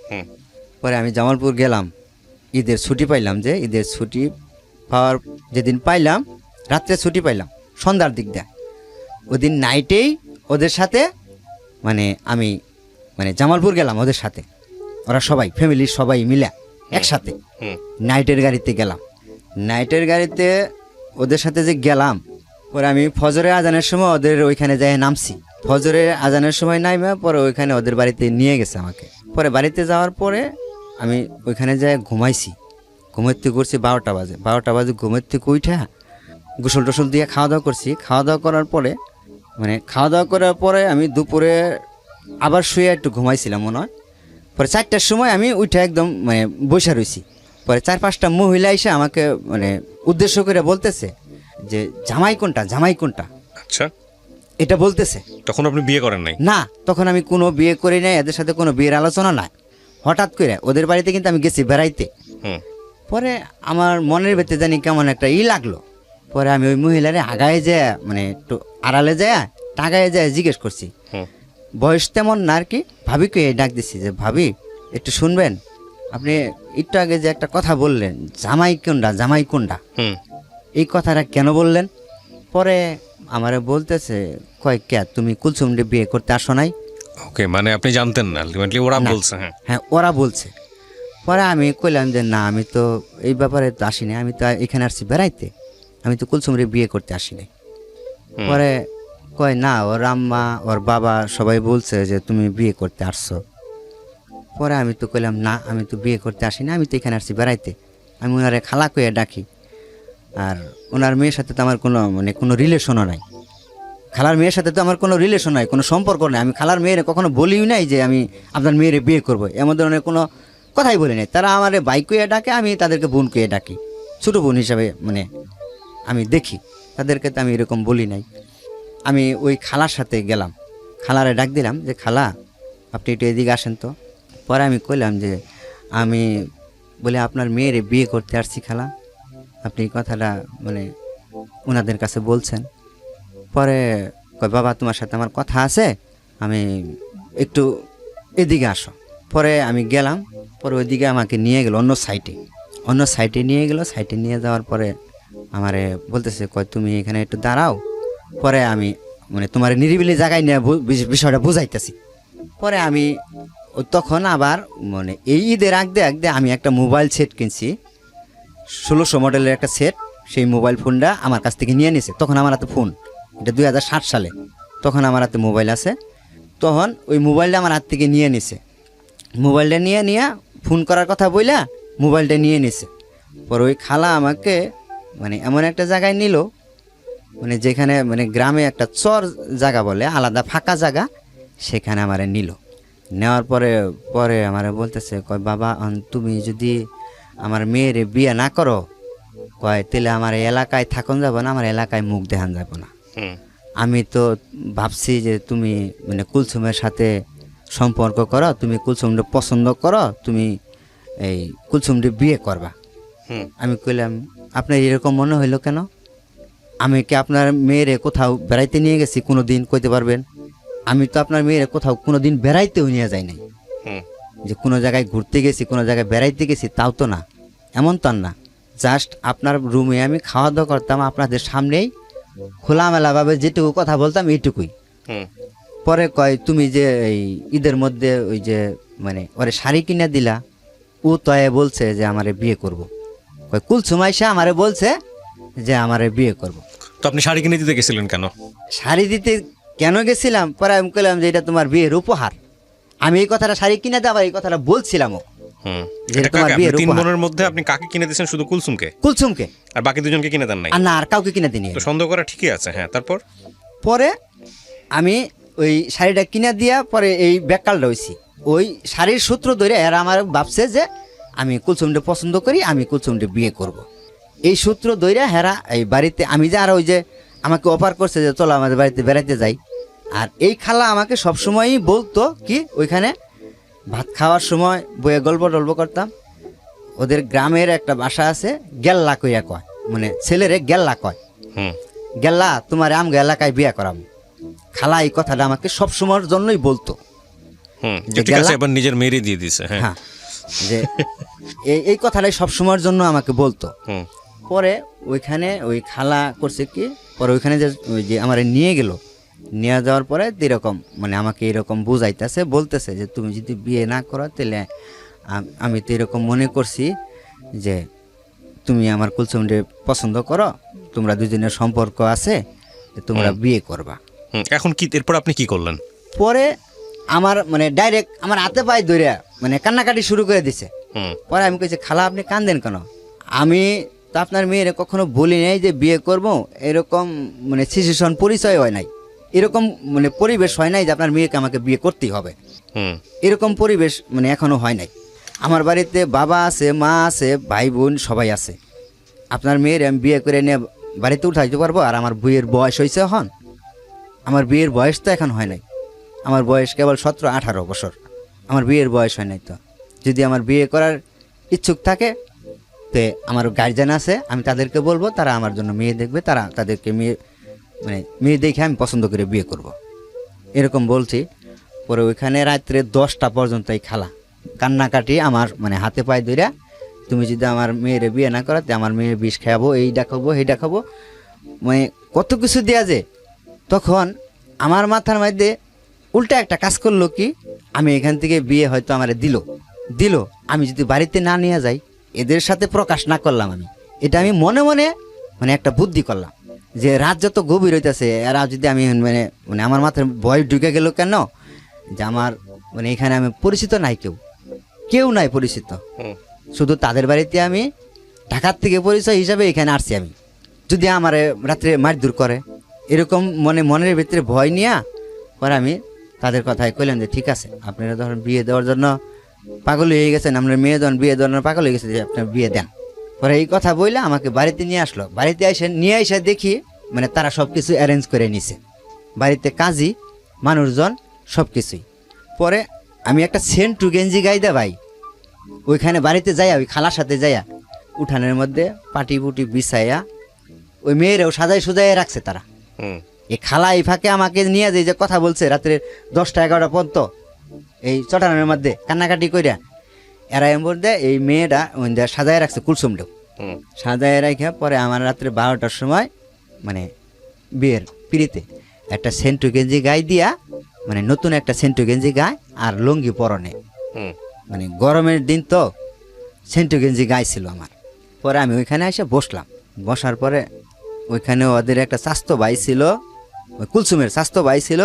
পরে আমি জামালপুর গেলাম, ঈদের ছুটি পাইলাম, যে ঈদের ছুটি পাওয়ার যেদিন পাইলাম, রাত্রে ছুটি পাইলাম সন্ধ্যার দিক দেয়, ওদিন নাইটেই ওদের সাথে মানে আমি মানে জামালপুর গেলাম ওদের সাথে, ওরা সবাই ফ্যামিলির সবাই মিলে একসাথে নাইটের গাড়িতে গেলাম। নাইটের গাড়িতে ওদের সাথে যে গেলাম, পরে আমি ফজরের আজানের সময় ওদের ওইখানে যাই নামছি, ফজরের আজানের সময় নাইমা পরে ওইখানে ওদের বাড়িতে নিয়ে গেছে আমাকে। পরে বাড়িতে যাওয়ার পরে আমি ওইখানে যাই ঘুমাইছি, ঘুমাইতে করছি 12টা বাজে, 12টা বাজে ঘুমাইতে উঠা গোসল টোসল দিয়ে খাওয়া দাওয়া করছি। খাওয়া দাওয়া করার পরে মানে খাওয়া দাওয়া করার পরে আমি দুপুরে আবার শুয়ে একটু ঘুমাইছিলাম মনে হয়। পরে 4টার সময় আমি উঠে একদম মানে বসে রয়েছি। পরে 4-5টা মহিলা এসে আমাকে মানে উদ্দেশ্য করে বলতেছে যে জামাই কোনটা, জামাই কোনটা,
আচ্ছা
এটা বলতেছে।
তখন আপনি বিয়ে করেন নাই?
না, তখন আমি কোনো বিয়ে করি নাই, এদের সাথে কোনো বিয়ের আলোচনা নাই। হঠাৎ করে ওদের বাড়িতে কিন্তু আমি গেছি বেড়াইতে। পরে আমার মনের ভেতরে জানি কেমন একটা লাগলো। পরে আমি ওই মহিলারে আগায় যায় মানে একটু আড়ালে যায়, টাগায় যায় জিজ্ঞেস করছি, বয়স তেমন না আর কি, ভাবিকে ডাক দিছি যে ভাবি একটু শুনবেন, আপনি একটু আগে যে একটা কথা বললেন জামাই কোনটা, জামাই কোনটা, এই কথাটা কেন বললেন? পরে আমারে বলতেছে কয় কে, তুমি কুলসুমরে বিয়ে করতে আসো নাই?
ওকে, মানে আপনি জানতেন না, আলটিমেটলি ওরা বলছে?
হ্যাঁ, ওরা বলছে। পরে আমি কইলাম যে না, আমি তো এই ব্যাপারে তো আসিনি, আমি তো এখানে আসছি বেড়াইতে, আমি তো কুলসুমরে বিয়ে করতে আসিনি। পরে কয় না, ওর আম্মা ওর বাবা সবাই বলছে যে তুমি বিয়ে করতে আসছো। পরে আমি তো কইলাম না, আমি তো বিয়ে করতে আসিনি, আমি তো এখানে আসছি বেড়াইতে। আমি ওনারে খালা কইয়া ডাকি, আর ওনার মেয়ের সাথে তো আমার কোনো মানে কোনো রিলেশনও নাই। খালার মেয়ের সাথে তো আমার কোনো রিলেশন নাই, কোনো সম্পর্ক নাই। আমি খালার মেয়েরে কখনো বলিও নাই যে আমি আপনার মেয়েরে বিয়ে করবো, এমন ধরনের কোনো কথাই বলি নাই। তারা আমার ভাই কইয়া ডাকে, আমি তাদেরকে বোন কইয়া ডাকি, ছোটো বোন হিসাবে মানে আমি দেখি তাদেরকে, তো আমি এরকম বলি নাই। আমি ওই খালার সাথে গেলাম, খালারে ডাক দিলাম যে খালা আপনি একটু এদিকে আসেন তো। পরে আমি কইলাম যে আমি বলে আপনার মেয়েরে বিয়ে করতে আসছি খালা, আপনি এই কথাটা মানে ওনাদের কাছে বলছেন। পরে কয় বাবা তোমার সাথে আমার কথা আছে, আমি একটু এদিকে আসো। পরে আমি গেলাম, পরে ওইদিকে আমাকে নিয়ে গেল অন্য সাইটে নিয়ে গেল। সাইটে নিয়ে যাওয়ার পরে আমারে বলতেছে কয় তুমি এখানে একটু দাঁড়াও, পরে আমি মানে তোমার নিরিবিলি জায়গায় নিয়ে বিষয়টা বুঝাইতেছি। পরে আমি তখন আবার মানে এই ঈদের আগদে আমি একটা মোবাইল সেট কিনছি, 1600 মডেলের একটা সেট। সেই মোবাইল ফোনটা আমার কাছ থেকে নিয়ে নিছে। তখন আমার হাতে ফোন, এটা 2007 সালে, তখন আমার হাতে মোবাইল আছে। তখন ওই মোবাইলটা আমার হাত থেকে নিয়ে নিছে, মোবাইলটা নিয়ে ফোন করার কথা বইলা মোবাইলটা নিয়ে নিছে। পরে ওই খালা আমাকে মানে এমন একটা জায়গায় নিল, মানে যেখানে মানে গ্রামে একটা চর জায়গা বলে, আলাদা ফাঁকা জায়গা, সেখানে আমারে নিল। নেওয়ার পরে আমারে বলতেছে কয় বাবা তুমি যদি আমার মেয়ের বিয়ে না করো, কয় তাহলে আমার এলাকায় থাকুন যাব না, আমার এলাকায় মুখ দেখান যাব না। আমি তো ভাবছি যে তুমি মানে কুলসুমের সাথে সম্পর্ক করো, তুমি কুলসুমটা পছন্দ করো, তুমি এই কুলসুমটি বিয়ে করবা। আমি কইলাম আপনার এরকম মনে হইলো কেন? আমি কি আপনার মেয়েরে কোথাও বেড়াইতে নিয়ে গেছি কোনো দিন কইতে পারবেন? আমি তো আপনার মেয়েরে কোথাও কোনো দিন বেড়াইতেও নিয়ে যাই নাই, যে কোনো জায়গায় ঘুরতে গেছি, কোনো জায়গায় বেড়াইতে গেছি, তাও তো না, এমন তো না। জাস্ট আপনার রুমে আমি খাওয়া দাওয়া করতাম, আপনাদের সামনেই খোলামেলাভাবে যেটুকু কথা বলতাম এইটুকুই। পরে কয় তুমি যে এই ঈদের মধ্যে ওই যে মানে ওরে শাড়ি কিনে দিলা, ও তয়ে বলছে যে আমারে বিয়ে করব। কয় কুলসুম আইসা আমারে বলছে যে আমারে বিয়ে করব।
তো আপনি শাড়ি কিনে দিতে গেছিলেন কেন?
শাড়ি দিতে কেন গেছিলাম? পরে আমি কইলাম যে এটা তোমার বিয়ের উপহার। আমি এই কথাটা শাড়ি কিনে দেওয়া এই কথাটা বলছিলামও,
হুম।
যে
এটা
তোমার
কাকে?
বিয়ের
আপনি তিন
উপহার।
বোনের মধ্যে আপনি কাকে কিনে দিয়েছেন? শুধু কুলসুমকে?
কুলসুমকে,
আর বাকি দুজনকে কিনে দেন নাই?
আর না আর কাউকে কিনে দিনি।
তো সন্দেহ করা ঠিকই আছে। হ্যাঁ, তারপর?
পরে আমি ওই শাড়িটা কিনে দিয়া পরে এই ব্যাককালটা হইছি, ওই শাড়ির সূত্র ধরে এরা আমার ভাবছে যে আমি কুলসুমটা পছন্দ করি, আমি কুলসুমটা বিয়ে করব। এই সূত্র ধরে হেরা এই বাড়িতে আমি যে আর ওই যে আমাকে অফার করছে যে চলো আমাদের বাড়িতে বেড়াতে যাই। আর এই খালা আমাকে সবসময়ই বলতো কি ওইখানে ভাত খাওয়ার সময় বইয়ে গল্প টল্প করতাম। ওদের গ্রামের একটা ভাষা আছে, গেল্লা কইয়া কয়, মানে ছেলেরে গেল্লা কয়।
হুম।
গেল্লা তোমার আমগো এলাকায় বিয়ে করাবো। খালা এই কথাটা আমাকে সবসময়ের জন্যই বলতো।
হুম, যে ঠিক আছে, এবার নিজের মেয়েরই দিয়ে দিছে। হ্যাঁ,
হ্যাঁ, যে এই কথাটাই সবসময়ের জন্য আমাকে বলতো।
হুম,
পরে ওইখানে ওই খালা করছে কি, পরে ওইখানে যে ওই যে আমার নিয়ে গেল, নিয়ে যাওয়ার পরে এরকম মানে আমাকে এরকম বুঝাইতেছে, বলতেছে যে তুমি যদি বিয়ে না করো তাহলে আমি তো এরকম মনে করছি যে তুমি আমার কুলসুমকে পছন্দ করো, তোমরা দুজনের সম্পর্ক আছে, তোমরা বিয়ে করবা।
হুম। এখন কি এরপর আপনি কি করলেন?
পরে আমার মানে ডাইরেক্ট আমার হাতে পায়ে ধরে মানে কান্নাকাটি শুরু করে দিছে।
হুম,
পরে আমি কইছি খালা আপনি কান্দেন কেন? আমি তো আপনার মেয়ের কখনো বলি নাই যে বিয়ে করব, এরকম মানে সিচুয়েশন পরিচয় হয় নাই, এরকম মানে পরিবেশ হয় নাই যে আপনার মেয়েকে আমাকে বিয়ে করতেই হবে,
হুম,
এরকম পরিবেশ মানে এখনো হয় নাই। আমার বাড়িতে বাবা আছে, মা আছে, ভাই বোন সবাই আছে। আপনার মেয়ের আমি বিয়ে করে নিয়ে বাড়িতে উঠাইতে পারবো? আর আমার বইয়ের বয়স হয়েছে এখন, আমার বিয়ের বয়স তো এখন হয় নাই, আমার বয়স কেবল 17-18 বছর, আমার বিয়ের বয়স হয় নাই। তো যদি আমার বিয়ে করার ইচ্ছুক থাকে তে আমার গার্জিয়ান আছে, আমি তাদেরকে বলবো, তারা আমার জন্য মেয়ে দেখবে, তারা তাদেরকে মেয়ে দেখে আমি পছন্দ করে বিয়ে করব, এরকম বলছি। পরে ওইখানে রাত্রে 10টা পর্যন্ত এই খালা কান্নাকাটি আমার মানে হাতে পায়ে ধরে, তুমি যদি আমার মেয়ের বিয়ে না করাতে আমার মেয়ে বিষ খাওয়াবো, এইটা খাবো সেইটা খাবো, মানে কত কিছু দেওয়া যে। তখন আমার মাথার মধ্যে উল্টা একটা কাজ করলো কি, আমি এখান থেকে বিয়ে হয়তো আমার দিল আমি যদি বাড়িতে না নিয়ে যাই, এদের সাথে প্রকাশ না করলাম, আমি এটা আমি মনে মনে মানে একটা বুদ্ধি করলাম যে রাত যত গভীর হইতেছে, এরা যদি আমি মানে মানে আমার মাথায় ভয় ঢুকে গেল কেন, যে আমার মানে এখানে আমি পরিচিত নাই, কেউ নাই পরিচিত,
হুম,
শুধু তাদের বাড়িতে আমি ঢাকার থেকে পরিচয় হিসাবে এখানে আসছি। আমি যদি আমার রাত্রে মারধর করে, এরকম মনের ভিতরে ভয় নিয়ে পরে আমি তাদের কথায় কইলাম যে ঠিক আছে, আপনারা ধরেন বিয়ে দেওয়ার জন্য পাগল হয়ে গেছেন, আপনার মেয়ে যখন বিয়ে দেওয়ার পাগল হয়ে গেছে, যে আপনার বিয়ে দেন। পরে এই কথা বইলে আমাকে বাড়িতে নিয়ে আসলো। বাড়িতে নিয়ে এসে দেখি মানে তারা সব কিছু অ্যারেঞ্জ করে নিছে, বাড়িতে কাজী মানুষজন সব কিছুই। পরে আমি একটা সেন্টু গেঞ্জি গাইদা ভাই ওইখানে বাড়িতে যাইয়া ওই খালার সাথে যাইয়া উঠানের মধ্যে পাটি পুটি বিছাইয়া ওই মেয়েরাও সাজাই সুজাইয়া রাখছে তারা।
হুম,
এই খালা এই ফাঁকে আমাকে নিয়ে যে কথা বলছে রাত্রে 10টা-11টা পর্যন্ত এই চটানের মধ্যে কান্নাকাটি কইরা, এরা এমন দেয় এই মেয়েটা সাজায় রাখছে কুলসুমটাও
হুম,
সাজায় রাখা। পরে আমার রাত্রে 12টার সময় মানে বিয়ের পিড়িতে একটা সেন্টু গেঞ্জি গায়ে দিয়া, মানে নতুন একটা সেন্টু গেঞ্জি গায়ে আর লুঙ্গি পরনে,
হুম,
মানে গরমের দিন তো সেন্টু গেঞ্জি গায়ে ছিল আমার। পরে আমি ওইখানে এসে বসলাম, বসার পরে ওইখানে ওদের একটা স্বাস্থ্য ভাই ছিল, ওই কুলসুমের স্বাস্থ্য ভাই ছিল,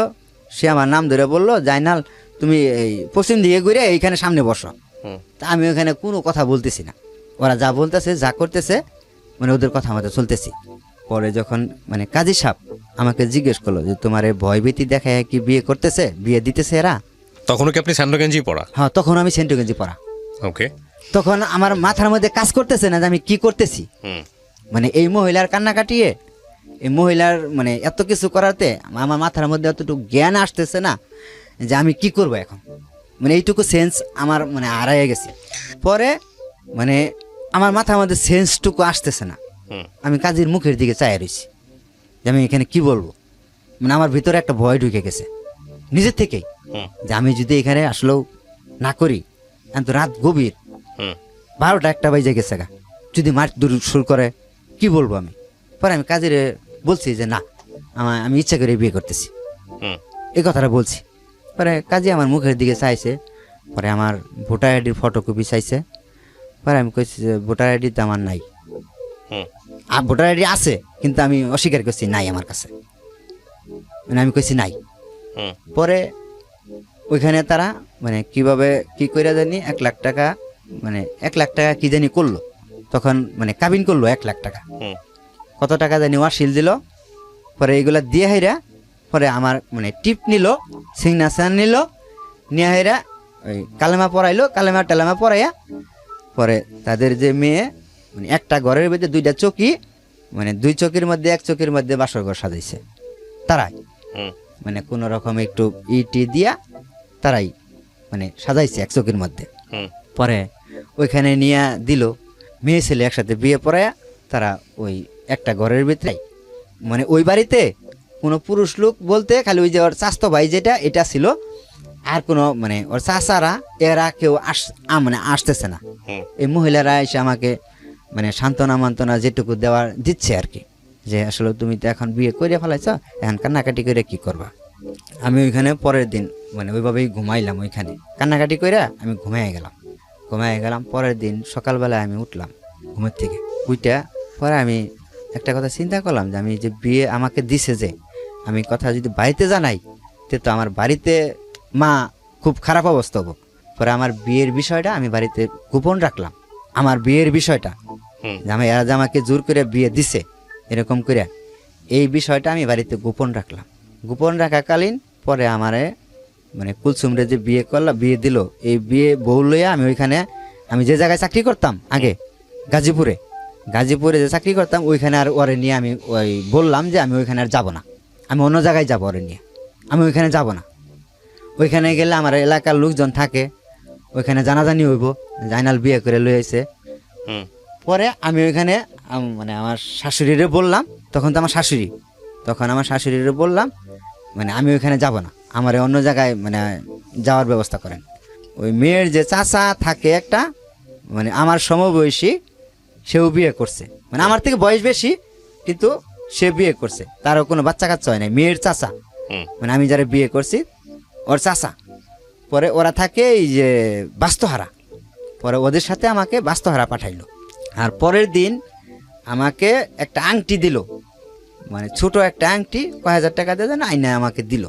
সে আমার নাম ধরে বললো জাইনাল তুমি এই পশ্চিম দিকে ঘুরে এইখানে সামনে বসো।
হুম,
তা আমি ওখানে কোনো কথা বলতেছি না, ওরা যা বলতেছে যা করতেছে মানে ওদের কথা মতো চলতেছি। পরে যখন মানে কাজী সাহেব আমাকে জিজ্ঞেস করলো যে তোমার এই ভয়ভীতি দেখায় কি বিয়ে করতেছে, বিয়ে দিতেছে এরা?
তখনও কি আপনি স্যান্ডো গেঞ্জি পরা?
হ্যাঁ, তখন আমি সেন্টু গেঞ্জি পরা।
ওকে।
তখন আমার মাথার মধ্যে কাজ করতেছে না যে আমি কি করতেছি,
হুম,
মানে এই মহিলার কান্না কাটিয়ে এই মহিলার মানে এত কিছু করাতে আমার মাথার মধ্যে এতটুকু জ্ঞান আসতেছে না যে আমি কি করব এখন, মানে এইটুকু সেন্স আমার মানে হারাইয়া গেছে। পরে মানে আমার মাথার মধ্যে সেন্সটুকু আসতেছে না,
হুম,
আমি কাজীর মুখের দিকে চাই রয়েছি যে আমি এখানে কি বলবো, মানে আমার ভিতরে একটা ভয় ঢুকে গেছে নিজের থেকেই
হুম,
যে আমি যদি এখানে আসলেও না করি, তো রাত গভীর,
হুম,
12টা-1টা বাজে গেছে গা, যদি মার দূর শুরু করে কি বলবো আমি। পরে আমি কাজীরে বলছি যে না আমি ইচ্ছা করে বিয়ে করতেছি,
হুম,
এই কথাটা বলছি। পরে কাজী আমার মুখের দিকে চাইছে, পরে আমার ভোটার আইডির ফটোকপি চাইছে। পরে আমি কইছি যে ভোটার আইডি তো আমার নাই,
হুম,
আর ভোটার আইডি আছে কিন্তু আমি অস্বীকার করছি নাই আমার কাছে, মানে আমি কইছি নাই।
হুম,
পরে ওইখানে তারা মানে কিভাবে কি কইরা জানি 1 লাখ টাকা মানে 1 লাখ টাকা কি জানি করলো, তখন মানে কাবিন করলো 1 লাখ টাকা,
হুম
কত টাকা জানি ওয়াসিল দিল। পরে এইগুলা দিয়ে হাইরা পরে আমার মানে টিপ নিল, সিগনেচার নিল, নিয়ে হাইরা ওই কালেমা পড়াইলো, কালেমা টালেমা পড়াইয়া পরে তাদের যে মেয়ে মানে একটা ঘরের ভিতরে 2টা চৌকি, মানে 2 চৌকির মধ্যে 1 চৌকির মধ্যে বাসর ঘর সাজাইছে তারাই,
হুম
মানে কোনো রকম একটু ইটি দিয়া তারাই মানে সাজাইছে 1 চৌকির মধ্যে।
হুম
পরে ওইখানে নিয়ে দিল, মেয়ে ছেলে একসাথে বিয়ে পড়ায়া তারা ওই একটা ঘরের ভিতরে, মানে ওই বাড়িতে কোনো পুরুষ লোক বলতে খালি ওই যে ওর চাস্তো ভাই যেটা এটা ছিল, আর কোনো মানে ওর চাচারা এরা কেউ মানে আসতেছে না।
হুম
এই মহিলারা এসে আমাকে মানে সান্ত্বনা মান্তনা যেটুকু দেওয়ার দিচ্ছে আর কি, যে আসলে তুমি তো এখন বিয়ে করে ফেলাইছ, এখন কান্নাকাটি করে কি করবা। আমি ওইখানে পরের দিন মানে ওইভাবেই ঘুমাইলাম, ওইখানে কান্নাকাটি করে আমি ঘুমাই গেলাম। পরের দিন সকালবেলায় আমি উঠলাম ঘুমের থেকে, উইটা পরে আমি একটা কথা চিন্তা করলাম যে আমি যে বিয়ে আমাকে দিছে, যে আমি কথা যদি বাড়িতে জানাই তো আমার বাড়িতে মা খুব খারাপ অবস্থা হবো। পরে আমার বিয়ের বিষয়টা আমি বাড়িতে গোপন রাখলাম, আমার বিয়ের বিষয়টা
হুম
যে এরা যে আমাকে জোর করে বিয়ে দিছে এরকম করে, এই বিষয়টা আমি বাড়িতে গোপন রাখলাম। গোপন রাখাকালীন পরে আমারে মানে কুলসুমরে যে বিয়ে দিল, এই বিয়ে বউ লইয়া আমি ওইখানে, আমি যে জায়গায় চাকরি করতাম আগে গাজীপুরে যে চাকরি করতাম ওইখানে আর ওরে নিয়ে আমি ওই বললাম যে আমি ওইখানে আর যাবো না, আমি অন্য জায়গায় যাবো, ওরে নিয়ে আমি ওইখানে যাব না। ওইখানে গেলে আমার এলাকার লোকজন থাকে, ওইখানে জানাজানি হইব জাইনাল বিয়ে করে লই আইছে।
হুম
পরে আমি ওইখানে মানে আমার শাশুড়িরে বললাম, তখন আমার শাশুড়িরে বললাম মানে আমি ওইখানে যাব না, আমার অন্য জায়গায় মানে যাওয়ার ব্যবস্থা করেন। ওই মেয়ের যে চাচা থাকে একটা, মানে আমার সমবয়সী, সেও বিয়ে করছে, মানে আমার থেকে বয়স বেশি কিন্তু সে বিয়ে করছে, তারও কোনো বাচ্চা কাচ্চা হয় নাই, মেয়ের চাচা
হুম
মানে আমি যারা বিয়ে করছি ওর চাচা। পরে ওরা থাকে এই যে বাস্তহারা, পরে ওদের সাথে আমাকে বাস্তহারা পাঠাইলো। আর পরের দিন আমাকে একটা আংটি দিল, মানে ছোট একটা আংটি, কয় হাজার টাকা দিয়ে না আইনা আমাকে দিল,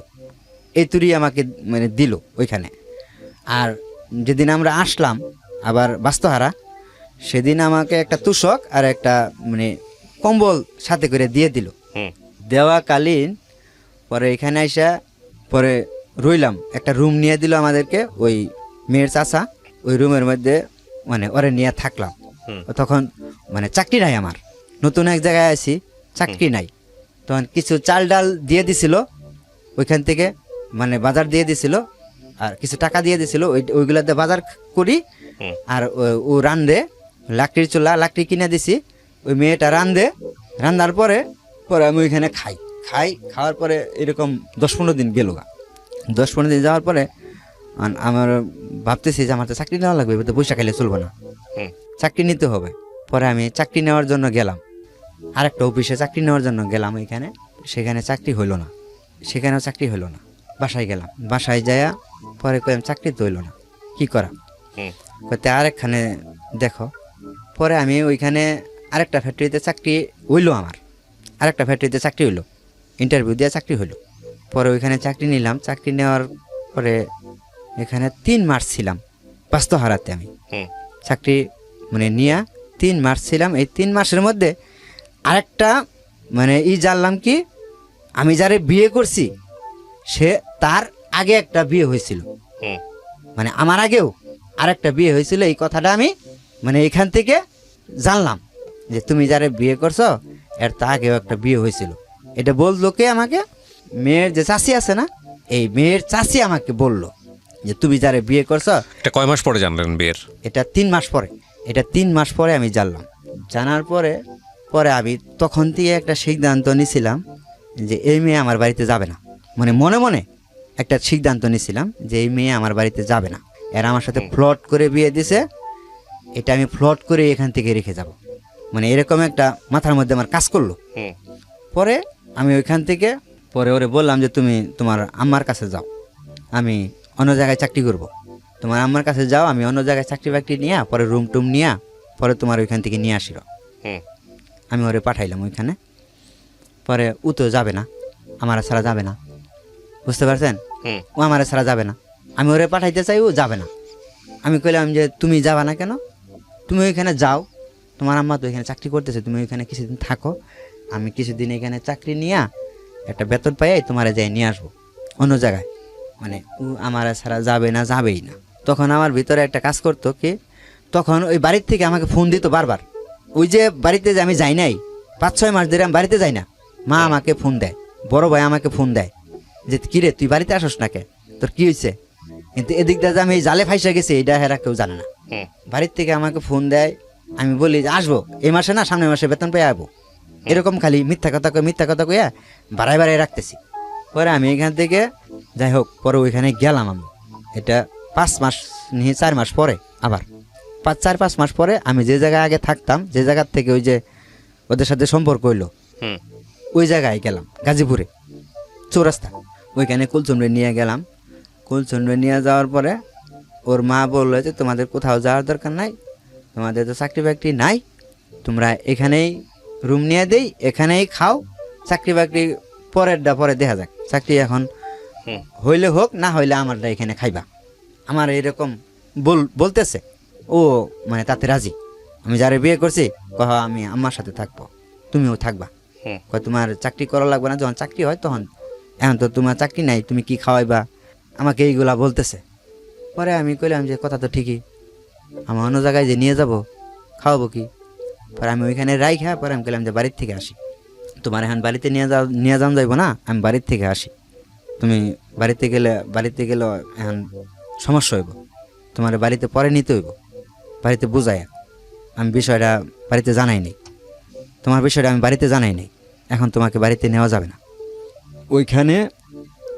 এই তুরি আমাকে মানে দিল ওইখানে। আর যেদিন আমরা আসলাম আবার বাস্তহারা, সেদিন আমাকে একটা তুষক আর একটা মানে কম্বল সাথে করে দিয়ে দিল।
হুম
দেওয়াকালীন পরে এখানে আইসা পরে রইলাম, একটা রুম নিয়ে দিল আমাদেরকে ওই মেয়ের চাচা, ওই রুমের মধ্যে মানে ওরে নিয়ে থাকলাম।
হুম
তখন মানে চাকরি নাই, আমার নতুন এক জায়গায় আছি, চাকরি নাই। তখন কিছু চাল ডাল দিয়ে দিছিল ওইখান থেকে, মানে বাজার দিয়ে দিছিল, আর কিছু টাকা দিয়ে দিছিল, ওইগুলাতে বাজার করি।
হুম
আর ও রান্ধে, লাকড়ির চুলা লাকড়ি কিনে দিছি, ওই মেয়েটা রান্নার পরে আমি ওইখানে খাওয়ার পরে এরকম 10-15 দিন গেল। 10-15 দিন যাওয়ার পরে আমার ভাবতেছি যে আমার তো চাকরি নেওয়া লাগবে, তো পয়সা খাইলে চলবো না,
হুম
চাকরি নিতে হবে। পরে আমি চাকরি নেওয়ার জন্য গেলাম, আরেকটা অফিসে চাকরি নেওয়ার জন্য গেলাম ওইখানে, সেখানে চাকরি হইলো না, সেখানেও চাকরি হইলো না। বাসায় গেলাম, বাসায় যাইয়া পরে কই চাকরি তো হইলো না, কি করা,
হুম
কইতে আরেকখানে দেখো। পরে আমি ওইখানে আরেকটা ফ্যাক্টরিতে চাকরি হইলো, আমার আরেকটা ফ্যাক্টরিতে চাকরি হইলো, ইন্টারভিউ দিয়ে চাকরি হইলো। পরে ওইখানে চাকরি নিলাম, চাকরি নেওয়ার পরে এখানে 3 মাস ছিলাম বাস্তহারাতে। আমি
হুম
চাকরি মানে নিয়ে 3 মাস ছিলাম। এই 3 মাসের মধ্যে আরেকটা মানে জানলাম কি, আমি যারে বিয়ে করছি সে তার আগে একটা বিয়ে হয়েছিল,
হুম
মানে আমার আগেও আরেকটা বিয়ে হয়েছিল। এই কথাটা আমি মানে এখান থেকে জানলাম যে তুমি যারে বিয়ে করছো এর তা আগেও একটা বিয়ে হয়েছিল। এটা বললো কে আমাকে, মেয়ের যে চাচি আছে না, এই মেয়ের চাচি আমাকে বললো যে তুমি যারে বিয়ে করছো।
এটা কয় মাস পরে জানলেন বিয়ের?
এটা 3 মাস পরে, এটা 3 মাস পরে আমি জানলাম। জানার পরে আমি তখন থেকে একটা সিদ্ধান্ত নিয়েছিলাম যে এই মেয়ে আমার বাড়িতে যাবে না, মানে মনে মনে একটা সিদ্ধান্ত নিয়েছিলাম যে এই মেয়ে আমার বাড়িতে যাবে না। এরা আমার সাথে ফ্লট করে বিয়ে দিছে, এটা আমি ফ্লট করে এখান থেকে রেখে যাব, মানে এরকম একটা মাথার মধ্যে আমার কাজ করলো।
হুম
পরে আমি ওইখান থেকে পরে ওরে বললাম যে তুমি তোমার আম্মার কাছে যাও, আমি অন্য জায়গায় চাকরি করব, তোমার আম্মার কাছে যাও, আমি অন্য জায়গায় চাকরি বাকরি নিয়ে পরে রুম টুম নিয়ে পরে তোমার ওইখান থেকে নিয়ে আসিল।
হুম
আমি ওরে পাঠাইলাম ওইখানে। পরে ও তো যাবে না, আমার ছাড়া যাবে না, বুঝতে পারছেন,
হুম
ও আমার ছাড়া যাবে না। আমি ওরে পাঠাইতে চাই, ও যাবে না, আমি কইলাম যে তুমি যাবা না কেন, তুমি ওইখানে যাও, তোমার আম্মা তো এখানে চাকরি করতেছে, তুমি ওইখানে কিছুদিন থাকো, আমি কিছুদিন এখানে চাকরি নিয়ে একটা বেতন পাই তোমার যাই নিয়ে আসবো অন্য জায়গায়, মানে আমার ছাড়া যাবে না, যাবেই না। তখন আমার ভিতরে একটা কাজ করতো কি, তখন ওই বাড়ির থেকে আমাকে ফোন দিত বারবার, ওই যে বাড়িতে যে আমি যাই নাই 5-6 মাস ধরে আমি বাড়িতে যাই না, মা আমাকে ফোন দেয়, বড় ভাই আমাকে ফোন দেয় যে কিরে তুই বাড়িতে আসস না কে, তোর কি হয়েছে। কিন্তু এদিক দিয়ে যে আমি এই জালে ফাইসা গেছি এটা হেরা কেউ জানে না। বাড়ির থেকে আমাকে ফোন দেয়, আমি বলি যে আসবো এই মাসে না, সামনের মাসে বেতন পেয়ে আসবো, এরকম খালি মিথ্যা কথা কইয়া বাড়াই রাখতেছি। পরে আমি এখান থেকে যাই হোক পরে ওইখানে গেলাম আমি, এটা 5 মাস নিয়ে 4 মাস পরে, আবার 4-5 মাস পরে আমি যে জায়গায় আগে থাকতাম, যে জায়গার থেকে ওই যে ওদের সাথে সম্পর্ক হইলো, ওই জায়গায় গেলাম গাজীপুরে চৌরাস্তা, ওইখানে কুলচুমরে নিয়ে গেলাম। কুলচুমরে নিয়ে যাওয়ার পরে ওর মা বললো যে তোমাদের কোথাও যাওয়ার দরকার নাই, তোমাদের তো চাকরি বাকরি নাই, তোমরা এখানেই রুম নিয়ে দেই, এখানেই খাও, চাকরি বাকরি পরেরটা পরে দেখা যাক, চাকরি এখন হইলে হোক, না হইলে আমারটা এখানে খাইবা। আমার এরকম বলতেছে ও, মানে তাতে রাজি। আমি যারে বিয়ে করছি কহ আমি আমার সাথে থাকবো, তুমিও থাকবা, কয় তোমার চাকরি করা লাগবে না, যখন চাকরি হয় তখন, এখন তো তোমার চাকরি নাই, তুমি কি খাওয়াইবা, আমাকে এইগুলা বলতেছে। পরে আমি কইলাম যে কথা তো ঠিকই, আমার অন্য জায়গায় যে নিয়ে যাব খাওয়াবো কি। পরে আমি ওইখানে রাইখা পরে আমি কইলাম যে বাড়ির থেকে আসি, তোমার এখন বাড়িতে নিয়ে যাওয়া যাইবো না, আমি বাড়ির থেকে আসি, তুমি বাড়িতে গেলে এখন সমস্যা হইব, তোমার বাড়িতে পরে নিতে হইব, বাড়িতে বুঝাই, আমি বিষয়টা বাড়িতে জানাই নেই, তোমার বিষয়টা আমি বাড়িতে জানাই নেই, এখন তোমাকে বাড়িতে নেওয়া যাবে না। ওইখানে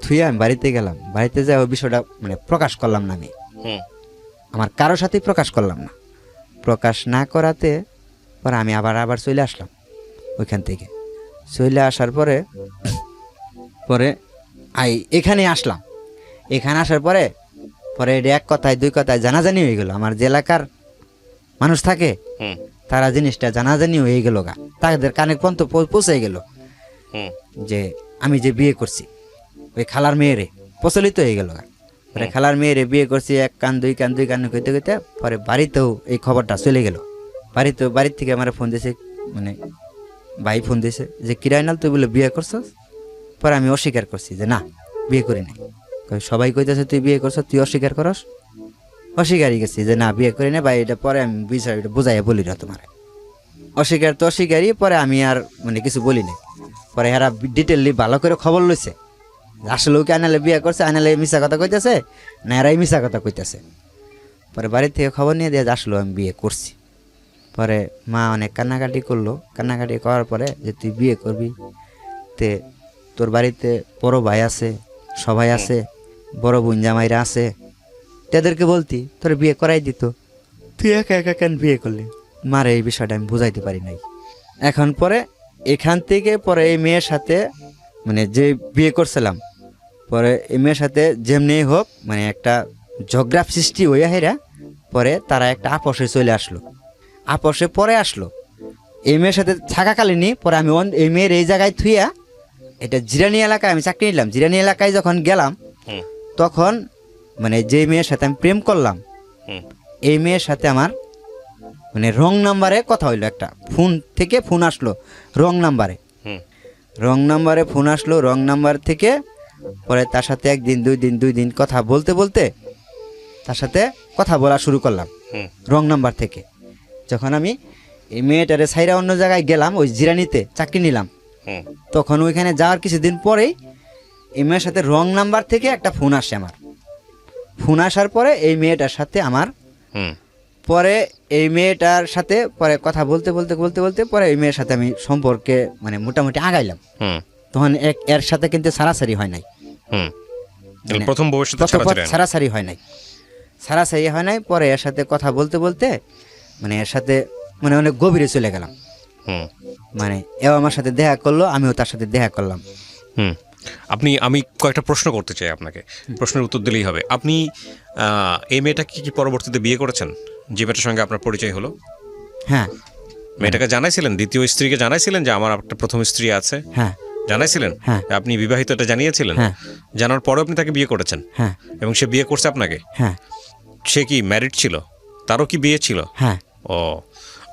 থুয়ে আমি বাড়িতে গেলাম, বাড়িতে যাই ওই বিষয়টা মানে প্রকাশ করলাম না, আমি আমার কারোর সাথেই প্রকাশ করলাম না। প্রকাশ না করাতে পরে আমি আবার চলে আসলাম ওইখান থেকে। চলে আসার পরে এখানে আসলাম, এখানে আসার পরে এটা এক কথায় 2 কথায় জানাজানি হয়ে গেল, আমার যে এলাকার মানুষ থাকে তারা জিনিসটা জানাজানি হয়ে গেল গা, তাদের কানে পর্যন্ত পৌঁছে গেল যে আমি যে বিয়ে করছি ওই খালার মেয়েরে, প্রচলিত হয়ে গেল গা। পরে খালার মেয়েরে বিয়ে করছি, 1 কান 2 কান কইতে কইতে পরে বাড়িতেও এই খবরটা চলে গেল। বাড়ির থেকে আমার ফোন দিয়েছে, মানে ভাই ফোন দিয়েছে যে কিরাইনাল তুই বলে বিয়ে করছস। পরে আমি অস্বীকার করছি যে না বিয়ে করি নাই। সবাই কইতেছে তুই বিয়ে করছ, তুই অস্বীকার করস। অস্বীকারই গেছি যে না বিয়ে করি না ভাই, এটা পরে আমি বিষয়টা বুঝাইয়া বলি না তোমার। অস্বীকার তো অস্বীকারই, পরে আমি আর মানে কিছু বলি নাই। পরে এরা ডিটেললি ভালো করে খবর লইছে আসলে ওকে আনালে বিয়ে করছে, আনালে মিশা কথা কইতেছে না এরাই মিশা কথা কইতেছে। পরে বাড়ির থেকে খবর নিয়ে দিয়ে আসলো আমি বিয়ে করছি। পরে মা অনেক কান্নাকাটি করলো, কান্নাকাটি করার পরে যে তুই বিয়ে করবি, তে তোর বাড়িতে বড় ভাই আছে, সবাই আছে, বড় বোন জামাইরা আছে, তাদেরকে বলতি তোর বিয়ে করাই দিত, তুই একা একা কেন বিয়ে করলি। মারে এই বিষয়টা আমি বুঝাইতে পারি নাই। এখন পরে এখান থেকে পরে এই মেয়ের সাথে মানে যে বিয়ে করছিলাম, পরে এই মেয়ের সাথে যেমনি হোক মানে একটা ঝগড়া সৃষ্টি হইয়া হেরা, পরে তারা একটা আপসে চলে আসলো। আপসে পরে আসলো এই মেয়ের সাথে থাকাকালীনই পরে আমি এই মেয়ের এই জায়গায় থুইয়া, এটা জিরানি এলাকায় আমি চাকরি নিলাম, জিরানি এলাকায় যখন গেলাম তখন মানে যে মেয়ের সাথে আমি প্রেম করলাম এই মেয়ের সাথে আমার মানে রং নাম্বারে কথা হইলো, একটা ফোন থেকে ফোন আসলো রং নাম্বারে, ফোন আসলো রং নাম্বার থেকে। পরে তার সাথে 1 দিন 2 দিন কথা বলতে বলতে তার সাথে কথা বলা শুরু করলাম রং নাম্বার থেকে। যখন আমি এই মেয়েটারে ছাইরা অন্য জায়গায় গেলাম, ওই জিরানিতে চাকরি নিলাম, তখন ওইখানে যাওয়ার কিছুদিন পরেই এই মেয়ের সাথে রং নাম্বার থেকে একটা ফোন আসে আমার। ফোন আসার পরে এই মেয়েটার সাথে আমার পরে এই মেয়েটার সাথে পরে কথা বলতে পরে এই মেয়ের সাথে আমি সম্পর্কে মানে মোটামুটি আগাইলাম। তখন এর সাথে কিন্তু সারাসারি হয় নাই,
প্রথম
সারাসারি হয় নাই। পরে এর সাথে কথা বলতে মানে এর সাথে মানে অনেক গভীরে চলে গেলাম। মানে এও আমার সাথে দেখা করলো, আমিও তার সাথে দেখা করলাম।
আমি কয়েকটা প্রশ্ন করতে চাই আপনাকে, প্রশ্নের উত্তর দিলেই হবে। আপনি এই মেয়েটাকে কি পরবর্তীতে বিয়ে করেছেন, যে মেয়েটার সঙ্গে আপনার পরিচয় হলো?
হ্যাঁ।
মেয়েটাকে জানাইছিলেন, দ্বিতীয় স্ত্রীকে জানাইছিলেন যে আমার একটা প্রথম স্ত্রী আছে?
হ্যাঁ।
জানাইছিলেন?
হ্যাঁ।
আপনি বিবাহিত এটা জানিয়েছিলেন?
হ্যাঁ।
জানার পরেও আপনি তাকে বিয়ে করেছেন?
হ্যাঁ।
এবং সে বিয়ে করছে আপনাকে?
হ্যাঁ।
সে কি ম্যারিড ছিল? তারও কি বিয়ে ছিল?
হ্যাঁ।
ও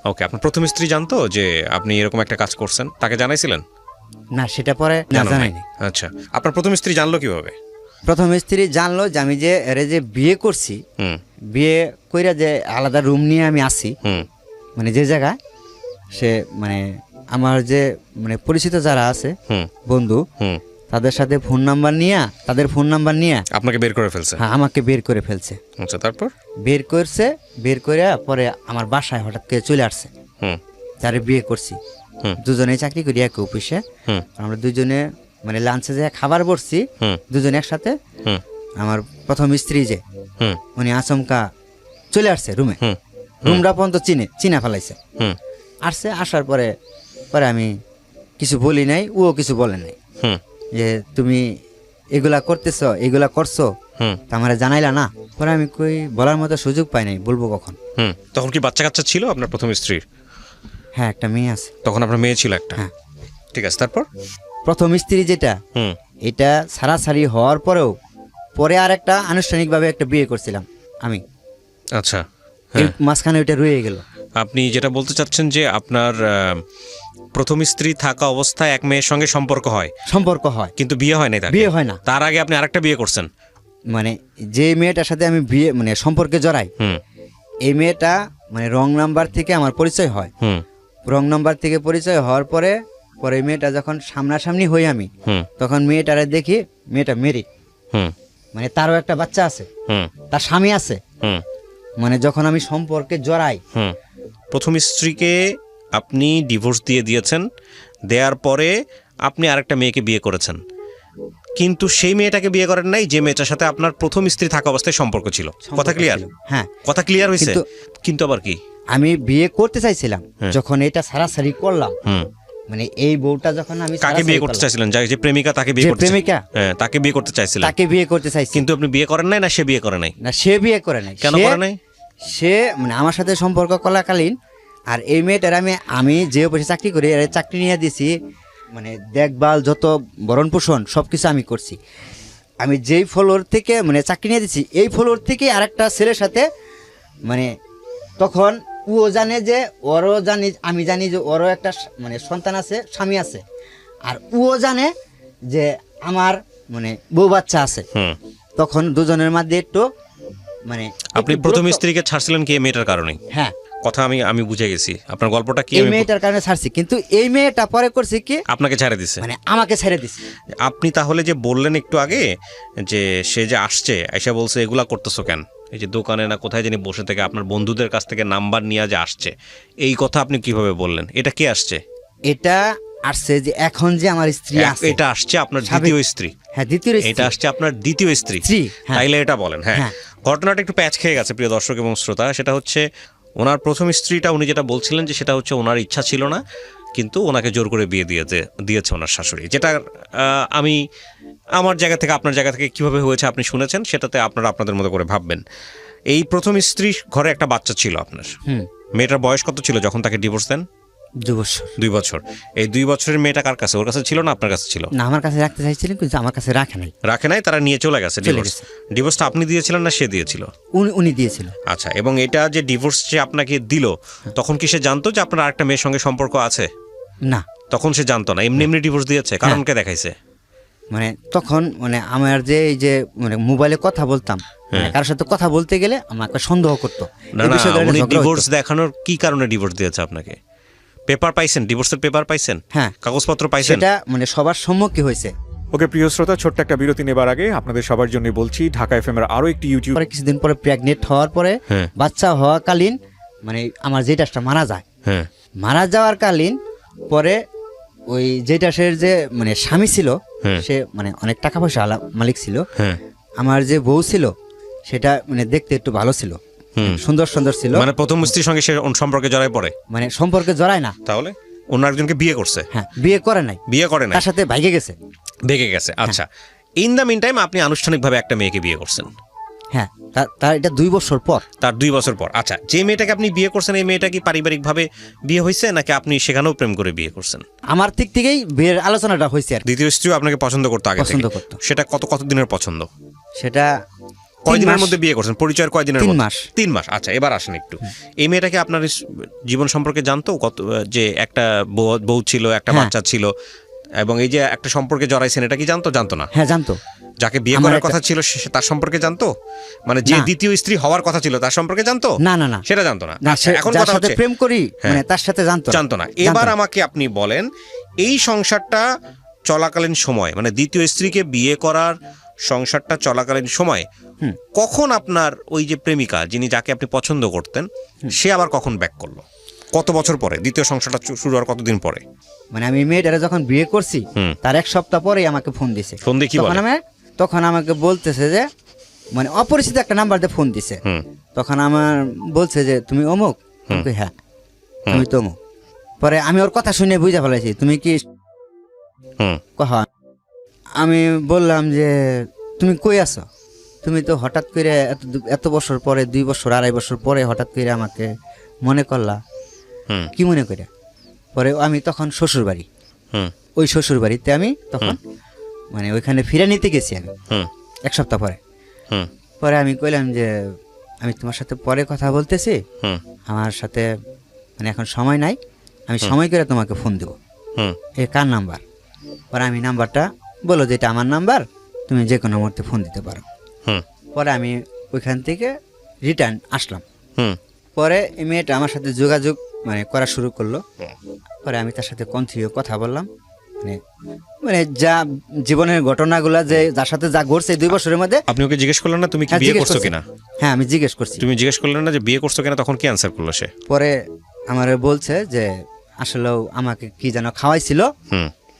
ওকে, আপনার প্রথম স্ত্রী জানতো যে আপনি এরকম একটা কাজ করছেন? তাকে জানাইছিলেন?
না, সেটা পরে না,
জানান নাই?
জানাইনি।
আচ্ছা, আপনার প্রথম স্ত্রী জানলো কিভাবে?
প্রথম স্ত্রী জানলো যে আমি যে এরে যে বিয়ে করছি,
হুম
বিয়ে কইরা যে আলাদা রুম নিয়ে আমি আসি,
হুম
মানে যে জায়গায় সে মানে আমার যে মানে পরিচিত যারা আছে
হুম
বন্ধু,
হুম
তাদের সাথে ফোন নাম্বার নিয়ে, তাদের ফোন নাম্বার নিয়ে
আপনাকে বের করে ফেলছে?
হ্যাঁ আমাকে বের করে ফেলছে।
আচ্ছা, তারপর?
বের করছে, বের করে পরে আমার বাসায় হঠাৎ করে চলে আসছে।
হুম
যারে বিয়ে করছি,
হুম
দুজনেই চাকরি করি এক অফিসে।
হুম
আমরা দুজনে মানে লাঞ্চে যে খাবার বসছি
হুম
দুজনে একসাথে।
হুম
আমার প্রথম স্ত্রী যে
হুম
উনি আচমকা চলে আসছে রুমে,
হুম
রুমটা পর্যন্ত চিনা ফেলাইছে।
হুম
আসছে, আসার পরে পরে আমি কিছু বলি নাই, ও কিছু বলে নাই
হুম
যে তুমি এগুলা করতেছো, এগুলা করছো,
হুম
তা আমার জানাইলা না। পরে আমি কই বলার মতো সুযোগ পাই নাই, বলবো কখন।
হুম তখন কি বাচ্চা কাচ্চা ছিল আপনার প্রথম স্ত্রীর?
হ্যাঁ, একটা মেয়ে আছে।
তখন আপনার মেয়ে ছিল একটা?
হ্যাঁ।
ঠিক আছে, তারপর?
প্রথম স্ত্রী যেটা,
হুম
এটা সারাসারি হওয়ার পরেও পরে আর একটা আনুষ্ঠানিকভাবে একটা বিয়ে করছিলাম আমি।
আচ্ছা,
এর
হ্যাঁ।
মাঝখানে ওইটা রয়ে গেল।
আপনি যেটা বলতে চাচ্ছেন যে আপনার প্রথম স্ত্রী থাকা অবস্থায় এক মেয়ের সঙ্গে সম্পর্ক হয়,
সম্পর্ক হয়
কিন্তু বিয়ে হয় নাই তার?
বিয়ে হয় না।
তার আগে আপনি আরেকটা বিয়ে করছেন?
মানে যে মেয়েটার সাথে আমি বিয়ে মানে সম্পর্কে জড়াই,
হুম
এই মেয়েটা মানে রং নাম্বার থেকে আমার পরিচয় হয়।
হুম
রং নাম্বার থেকে পরিচয় হওয়ার পরে পরে মেয়েটা যখন সামনাসামনি হই আমি,
হুম
তখন মেয়েটারে দেখি মেয়েটা মেরিড,
হুম
মানে তারও একটা বাচ্চা আছে,
হুম
তার স্বামী আছে।
হুম
মানে যখন আমি সম্পর্কে জড়াই,
হুম প্রথম স্ত্রীকে আপনি ডিভোর্স দিয়ে দিয়েছেন, দেওয়ার পরে আপনি আরেকটা মেয়েকে বিয়ে করেছেন, কিন্তু সেই মেয়েটাকে বিয়ে করেন নাই যে মেয়েটার সাথে আপনার প্রথম স্ত্রী থাকা অবস্থায় সম্পর্ক ছিল। কথা ক্লিয়ার?
ছিল। হ্যাঁ,
কথা ক্লিয়ার হয়েছে?
কিন্তু-
কিন্তু আবার কি?
আমি বিয়ে করতে চাইছিলাম,
হ্যাঁ।
যখন এটা সারাসারি করলাম,
হুম
মানে এই বউটা যখন আমি
কাকে
সারাসারি
বিয়ে করতে
করলাম,
চাইছিলেন? যে প্রেমিকা তাকে বিয়ে
যে
করতে
প্রেমিকা,
হ্যাঁ, তাকে বিয়ে করতে চাইছিলেন,
তাকে বিয়ে করতে চাইছি।
কিন্তু আপনি বিয়ে করেন নাই? না সে বিয়ে করে নাই?
না, সে বিয়ে করে নাই।
কেন করে নাই?
সে মানে আমার সাথে সম্পর্ক করাকালীন, আর এই মেয়েটার আমি যে অফিসে চাকরি করি, এর চাকরি নিয়ে দিয়েছি, মানে দেখভাল যত ভরণ পোষণ সব কিছু আমি করছি। আমি যেই ফ্লোর থেকে মানে চাকরি নিয়ে দিচ্ছি, এই ফ্লোর থেকে আরেকটা ছেলের সাথে মানে তখন ও জানে যে ওরও জানি, আমি জানি যে ওরও একটা মানে সন্তান আছে, স্বামী আছে, আর ও জানে যে আমার মানে বউ বাচ্চা আছে।
হুম
তখন দুজনের মধ্যে একটু মানে
আপনি
একটু
প্রথম
দূরত্ব-
স্ত্রীকে ছাড়ছিলেন কি এই মেয়েটার কারণে?
হ্যাঁ,
কথা আমি বুঝে গেছি, আপনার গল্পটা কি?
এই
আমি
মেয়েটার কারণে ছাড়ছি, কিন্তু এই মেয়েটা পরে করছে কি
আপনাকে ছেড়ে দিছে?
মানে আমাকে ছেড়ে দিছে।
আপনি তাহলে যে বললেন একটু আগে যে সে যে আসছে এসে বলছে এগুলা করতেছো কেন, এই যে দোকানে না কোথায় জানি বসে থেকে আপনার বন্ধুদের কাছ থেকে নাম্বার নিয়ে যে আসছে, এই কথা আপনি কিভাবে বললেন? এটা কে আসছে?
এটা আসছে যে এখন যে আমার স্ত্রী আছে,
এটা আসছে আপনার
সাবেক-
দ্বিতীয় স্ত্রী?
হ্যাঁ, দ্বিতীয় স্ত্রী।
এটা আসছে আপনার দ্বিতীয় স্ত্রী?
স্ত্রী, হ্যাঁ।
তাইলে এটা বলেন। হ্যাঁ,
হ্যাঁ।
ঘটনাটা একটু প্যাচ খেয়ে গেছে প্রিয় দর্শক এবং শ্রোতা। সেটা হচ্ছে ওনার প্রথম স্ত্রীটা, উনি যেটা বলছিলেন যে সেটা হচ্ছে ওনার ইচ্ছা ছিল না, কিন্তু ওনাকে জোর করে বিয়ে দিয়েছে ওনার শাশুড়ি। যেটা আমি আমার জায়গা থেকে আপনার জায়গা থেকে কিভাবে হয়েছে আপনি শুনেছেন, সেটাতে আপনারা আপনাদের মতো করে ভাববেন। এই প্রথম স্ত্রী ঘরে একটা বাচ্চা ছিল আপনার। মেয়েটার বয়স কত ছিল যখন তাকে ডিভোর্স দেন?
2 বছর।
2 বছর। এই 2 বছরের মেয়েটা কার কাছে? ওর কাছে ছিল না আপনার কাছে ছিল?
না, আমার কাছে রাখতে চাইছিলেন, কিন্তু আমার কাছে রাখে নাই।
রাখে নাই, তারা নিয়ে চলে গেছে ডিভোর্স।
গেছে।
ডিভোর্সটা আপনি দিয়েছিলেন না সে দিয়েছিল?
উনি দিয়েছিল।
আচ্ছা, এবং এটা যে ডিভোর্স যে আপনাকে দিল, তখন কি সে জানতো যে আপনার আরেকটা মেয়ের সঙ্গে সম্পর্ক আছে?
না,
তখন সে জানতো না, এমনি এমনি ডিভোর্স দিয়েছে? কারণকে দেখাইছে?
মানে তখন মানে আমার যে এই যে মানে মোবাইলে কথা বলতাম, মানে কারোর সাথে কথা বলতে গেলে আমাকে সন্দেহ করতো।
না
এই
না,
বিষয়গুলো
উনি
ঝগড়া
ডিভোর্স
হতো।
দেখানোর কি কারণে ডিভোর্স দিয়েছে আপনাকে? পেপার পাইছেন? ডিভোর্সের পেপার পাইছেন?
হ্যাঁ,
কাগজপত্র পাইছেন?
সেটা মানে সবার সম্মুখে হয়েছে।
ওকে প্রিয় শ্রোতা, ছোট্ট একটা বিরতি নেবার আগে আপনাদের সবার জন্য বলছি, ঢাকা এফএম এর আরো একটি ইউটিউব
পরে কিছুদিন পরে প্রেগনেন্ট হওয়ার পরে
হ্যাঁ।
বাচ্চা হওয়াকালীন মানে আমার জেঠাসটা মারা যায়।
হ্যাঁ
মারা যাওয়ার কালীন পরে ওই জেঠাসের যে মানে স্বামী ছিল,
হ্যাঁ।
সে মানে অনেক টাকা পয়সা মালিক ছিল।
হ্যাঁ।
আমার যে বউ ছিল সেটা মানে দেখতে একটু ভালো ছিল, সুন্দর সুন্দর ছিল।
মানে প্রথম স্ত্রীর সঙ্গে সে সম্পর্কে জড়ায় পড়ে?
মানে সম্পর্কে জড়ায় না।
তাহলে অন্য একজনকে বিয়ে করছে?
হ্যাঁ, বিয়ে করে নাই,
বিয়ে করে নাই,
তার সাথে ভাইগে গেছে।
ভেগে গেছে। আচ্ছা, ইন দ্য মিন টাইম আপনি আনুষ্ঠানিকভাবে একটা মেয়েকে বিয়ে করছেন?
হ্যাঁ, তার এটা 2 বছর পর।
তার 2 বছর পর। আচ্ছা, যে মেয়েটাকে আপনি বিয়ে করছেন, এই মেয়েটা কি পারিবারিকভাবে বিয়ে হয়েছে নাকি আপনি সেখানেও প্রেম করে বিয়ে করছেন?
আমার দিক থেকেই বিয়ের আলোচনাটা হয়েছে আর কি।
দ্বিতীয় স্ত্রীও আপনাকে পছন্দ করতো আগে থেকে?
পছন্দ করতো।
সেটা কত দিনের পছন্দ?
সেটা
কয়দিনের
মাস।
মধ্যে বিয়ে করছেন? পরিচয়ের কয়দিনের
3
মধ্যে?
মাস।
3 মাস। আচ্ছা, এবার আসেন একটু। এই মেয়েটাকে আপনার জীবন সম্পর্কে জানতো কত, যে একটা বউ ছিল, একটা
হ্যাঁ।
বাচ্চা ছিল, এবং এই যে একটা সম্পর্কে জড়াইছেন, এটা কি জানতো? জানতো না?
হ্যাঁ জানতো।
যাকে বিয়ে
আমার
করার
একটা-
কথা ছিল তার সম্পর্কে জানতো? মানে যে
না।
দ্বিতীয় স্ত্রী হওয়ার কথা ছিল তার সম্পর্কে জানতো?
না না না
সেটা জানতো না।
না,
আচ্ছা,
সে
এখন
যার
কথা
সাথে
হচ্ছে
প্রেম করি
হ্যাঁ।
মানে তার সাথে জানতো
জানতো না। এবার আমাকে আপনি বলেন, এই সংসারটা চলাকালীন সময়, মানে দ্বিতীয় স্ত্রীকে বিয়ে করার সংসারটা চলাকালীন সময় কখন আপনার ওই যে প্রেমিকা, যাকে আপনি পছন্দ করতেন, সে আবার কখন ব্যাক করলো? কত বছর পরে? দ্বিতীয় সংসারটা শুরু হওয়ার কতদিন পরে?
মানে আমি মেয়েটারে যখন বিয়ে করছি তার 1 সপ্তাহ পরেই আমাকে ফোন দিছে।
ফোন দিয়ে কি বলে?
তখন আমাকে বলতেছে যে মানে অপরিচিত একটা নাম্বার দিয়ে ফোন দিছে। তখন আমার বলছে যে তুমি অমুক? আমি কই, হ্যাঁ আমি তো অমুক। পরে আমি ওর কথা শুনে বুঝা ফেলাইছি তুমি কি কহা। আমি বললাম যে তুমি কই আছো? তুমি তো হঠাৎ করে এত বছর পরে, 2 বছর 2.5 বছর পরে হঠাৎ করে আমাকে মনে করলা, কি মনে করে? পরে আমি তখন শ্বশুর বাড়ি, ওই শ্বশুর বাড়িতে আমি তখন মানে ওইখানে ফিরে নিতে গেছি আমি 1 সপ্তাহ পরে। পরে আমি কইলাম যে আমি তোমার সাথে পরে কথা বলতেছি, আমার সাথে মানে এখন সময় নাই, আমি সময় করে তোমাকে ফোন দেবো। এ কার নাম্বার? পরে আমি নাম্বারটা বলো যে এটা আমার নাম্বার, তুমি যে কোনো মুহূর্তে ফোন দিতে পারো। পরে আমি ওইখান থেকে রিটার্ন আসলাম। পরে এই মেয়েটা আমার সাথে যোগাযোগ মানে করা শুরু করলো। পরে আমি তার সাথে কন্টিনিউ কথা বললাম, মানে মানে যা জীবনের ঘটনাগুলা যে যার সাথে যা ঘটছে 2 বছরের মধ্যে।
আপনি ওকে জিজ্ঞেস করলেন না তুমি কি
হ্যাঁ,
বিয়ে
জিজ্ঞেস
করছো
করছি।
কিনা?
হ্যাঁ আমি জিজ্ঞেস করছি।
তুমি জিজ্ঞেস করলেন না যে বিয়ে করছো কিনা? তখন কি অ্যান্সার করলো সে?
পরে আমার বলছে যে আসলেও আমাকে কি যেন খাওয়াইছিল,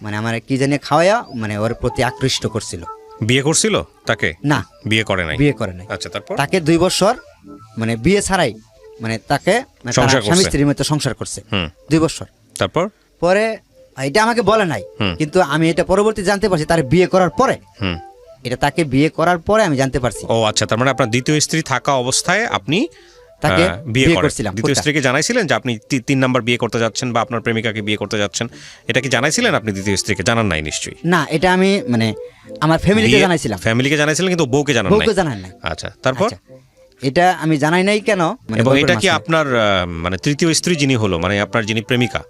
মানে আমার কি জানি খাওয়াইয়া মানে ওর প্রতি আকৃষ্ট করছিল।
বিয়ে করছিল তাকে?
না,
বিয়ে করে নাই।
বিয়ে করে নাই।
আচ্ছা, তারপর?
তাকে 2 বছর মানে বিয়ে ছাড়াই মানে তাকে মানে
সংসার
তারা স্বামী
করছে।
স্ত্রীর মতো সংসার করছে 2 বছর।
তারপর?
পরে এটা আমাকে বলে নাই, কিন্তু আমি এটা পরবর্তী জানতে পারছি তার বিয়ে করার পরে। এটা তাকে বিয়ে করার পরে আমি জানতে পারছি।
ও আচ্ছা, তার মানে আপনার দ্বিতীয় স্ত্রী থাকা অবস্থায় আপনি
তাকে
বিয়ে
বিয়ে
করেন।
করছিলাম।
দ্বিতীয় স্ত্রীকে জানাইছিলেন যে আপনি 3 নাম্বার বিয়ে করতে যাচ্ছেন বা আপনার প্রেমিকাকে বিয়ে করতে যাচ্ছেন? এটা কি জানাইছিলেন আপনি দ্বিতীয় স্ত্রীকে? জানান নাই নিশ্চয়ই।
না, এটা আমি মানে আমার ফ্যামিলিকে জানাইছিলাম।
ফ্যামিলিকে জানাইছিলেন কিন্তু বউকে জানান নাই?
বউকে জানাই নাই।
আচ্ছা, তারপর?
আচ্ছা, এটা আমি জানাই নাই কেন মানে
এবং
গল্পের
এটা কি
মাঝখানে।
আপনার মানে তৃতীয় স্ত্রী যিনি হলো, মানে আপনার যিনি প্রেমিকা,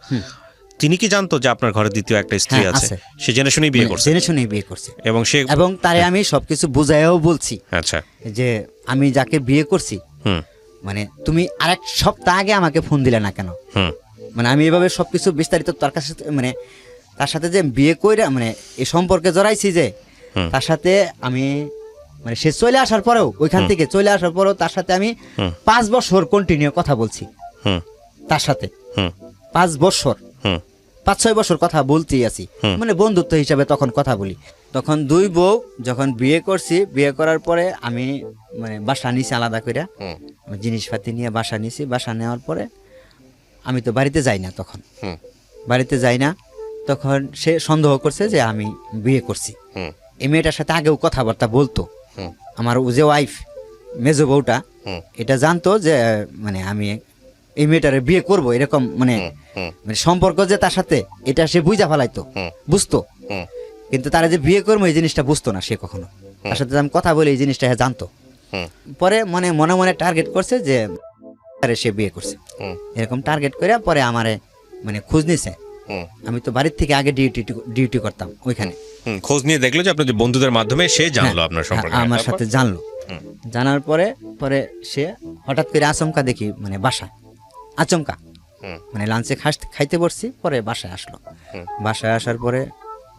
তিনি কি জানতো যে আপনার ঘরে দ্বিতীয় একটা স্ত্রী
হ্যাঁ,
আছে?
আছে।
সে জেনে শুনেই বিয়ে করছে?
জেনে শুনেই বিয়ে করছে।
এবং সে
এবং তারে আমি সবকিছু বুঝাইও বলছি
আচ্ছা
যে আমি যাকে বিয়ে করছি মানে তুমি আরেক সপ্তাহ আগে আমাকে ফোন দিলে না কেন? মানে আমি এভাবে সবকিছু বিস্তারিত তার কাছে মানে তার সাথে যে বিয়ে কইরা মানে এই সম্পর্কে জড়াইছি যে তার সাথে আমি মানে সে চলে আসার পরেও, ওইখান থেকে চলে আসার পরেও তার সাথে আমি 5 বছর কন্টিনিউ কথা বলছি তার সাথে। 5 বছর 5-6 বছর কথা বলতেই আছি, মানে বন্ধুত্ব হিসাবে তখন কথা বলি। তখন 2 বউ যখন বিয়ে করছি, বিয়ে করার পরে আমি মানে বাসা নিছি আলাদা করে, জিনিসপাতি নিয়ে বাসা নিছি। বাসা নেওয়ার পরে আমি তো বাড়িতে যাই না, তখন বাড়িতে যাই না। তখন সে সন্দেহ করছে যে আমি বিয়ে করছি। এই মেয়েটার সাথে আগেও কথাবার্তা বলতো। আমার ও যে ওয়াইফ, মেজো বউটা, এটা জানতো যে মানে আমি এই মেয়েটারে বিয়ে করব এরকম মানে মানে সম্পর্ক যে তার সাথে, এটা সে বুঝা ফেলাইতো, বুঝতো। কিন্তু তারা যে বিয়ে করবো এই জিনিসটা বুঝতো না সে কখনো। তার সাথে আমি কথা বলে এই জিনিসটা জানতো। পরে মনে মনে টার্গেট করছে যে সে বিয়ে করছে, এরকম টার্গেট করে পরে আমারে মানে খোঁজ নিছে। আমি তো বাড়ির থেকে আগে ডিউটি করতাম ওইখানে।
খোঁজ নিয়ে দেখলো যে আপনাদের বন্ধুদের মাধ্যমে সে জানলো আপনার সম্পর্কে?
আমার সাথে জানলো। জানার পরে পরে সে হঠাৎ করে আচমকা দেখি মানে বাসায়, আচমকা মানে লাঞ্চে খাইতে বসছি, পরে বাসায় আসলো। বাসায় আসার পরে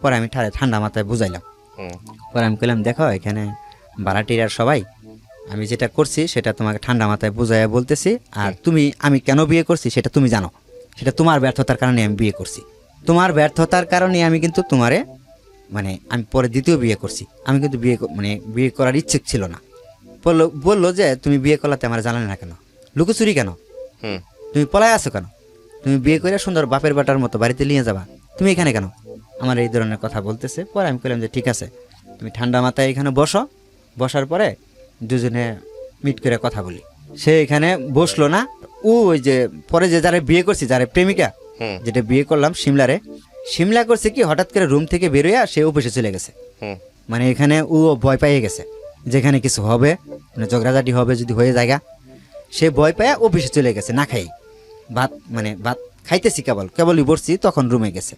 পরে আমি ঠান্ডা মাথায় বুঝাইলাম। পরে আমি কইলাম দেখো এখানে ভাড়াটিয়ার সবাই আমি যেটা করছি সেটা তোমাকে ঠান্ডা মাথায় বুঝাইয়া বলতেছি, আর তুমি আমি কেন বিয়ে করছি সেটা তুমি জানো। সেটা তোমার ব্যর্থতার কারণে আমি বিয়ে করছি। তোমার ব্যর্থতার কারণে আমি কিন্তু তোমারে মানে আমি পরে দ্বিতীয় বিয়ে করছি। আমি কিন্তু বিয়ে করার ইচ্ছুক ছিল না। বললো যে তুমি বিয়ে করলাতে আমার জানালে না কেন, লুকোচুরি কেন, তুমি পলায় আছো কেন, তুমি বিয়ে করে সুন্দর বাপের বাটার মতো বাড়িতে নিয়ে যাবা, তুমি এখানে কেন, আমার এই ধরনের কথা বলতেছে। পরে আমি বললাম যে ঠিক আছে তুমি ঠান্ডা মাথায় এখানে বসো, বসার পরে দুজনে মিট করে কথা বলি। সে এখানে বসলো না। ওই যে পরে যে যারা বিয়ে করছি, যারা প্রেমিকা যেটা বিয়ে করলাম সিমলা করছে কি হঠাৎ করে রুম থেকে বেরোয়া সে অফিসে চলে গেছে। মানে এখানে ও ভয় পাইয়ে গেছে যেখানে কিছু হবে, মানে ঝগড়াঝাটি হবে যদি হয়ে জায়গা, সে ভয় পায় অফিসে চলে গেছে না খাই। ভাত খাইতেছি কেবলই বসছি, তখন রুমে গেছে।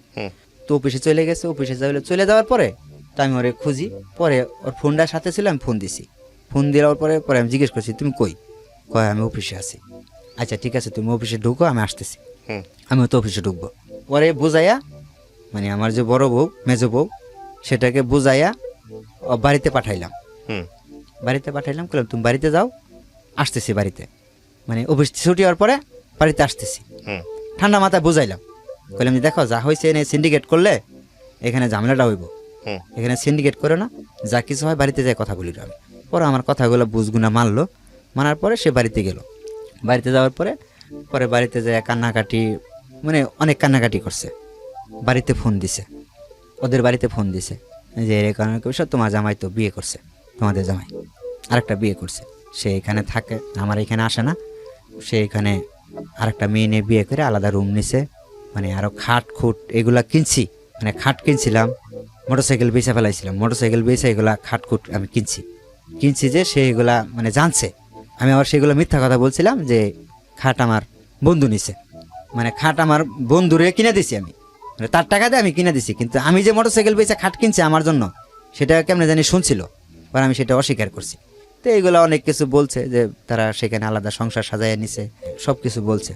তো অফিসে চলে গেছে, অফিসে চলে যাওয়ার পরে তো আমি ওরে খুঁজি, পরে ওর ফোনটার সাথে ছিল, আমি ফোন দিছি। ফোন দেওয়ার পরে আমি জিজ্ঞেস করছি তুমি কই? কয় আমি অফিসে আছি। আচ্ছা ঠিক আছে, তুমি অফিসে ঢুকো, আমি আসতেছি। আমি তো অফিসে ঢুকবো। পরে বুঝাইয়া, মানে আমার যে বড় বউ, মেজো বউ, সেটাকে বুঝাইয়া বাড়িতে পাঠাইলাম। বাড়িতে পাঠাইলাম, বললাম তুমি বাড়িতে যাও, আসতেছি বাড়িতে, মানে অফিস ছুটি হওয়ার পরে বাড়িতে আসতেছি। ঠান্ডা মাথায় বুঝাইলাম, বললাম যে দেখো যা হয়েছে এনে সিন্ডিকেট করলে এখানে ঝামেলাটা হইব, এখানে সিন্ডিকেট করে না, যা কিছু হয় বাড়িতে যাই কথা বলি আমি। পরে আমার কথাগুলো বুঝগুনা মানলো, মানার পরে সে বাড়িতে গেল। বাড়িতে যাওয়ার পরে বাড়িতে যায় কান্নাকাটি, মানে অনেক কান্নাকাটি করছে। বাড়িতে ফোন দিছে, ওদের বাড়িতে ফোন দিছে যে এর কারণে তোমার জামাই তো বিয়ে করছে, তোমাদের জামাই আরেকটা বিয়ে করছে, সে এখানে থাকে, আমার এখানে আসে না, সে এখানে আরেকটা মেয়ে নিয়ে বিয়ে করে আলাদা রুম নিছে, মানে আরও খাট খুট এগুলা কিনছি, মানে খাট কিনছিলাম, মোটরসাইকেল বেচে ফেলাইছিলাম, মোটরসাইকেল বেচে এগুলা খাট খুট আমি কিনছি যে সে এগুলা মানে জানছে। আমি আবার সেগুলো মিথ্যা কথা বলছিলাম যে খাট আমার বন্ধু নিছে, মানে খাট আমার বন্ধুরে কিনে দিছি আমি, মানে তার টাকা দিয়ে আমি কিনে দিছি, কিন্তু আমি যে মোটরসাইকেল বেচে খাট কিনছি আমার জন্য, সেটা কেমনে জানি শুনছিল, আর আমি সেটা অস্বীকার করছি। তো এইগুলো অনেক কিছু বলছে যে তারা সেখানে আলাদা সংসার সাজাইয়া নিছে, সব কিছু বলছে।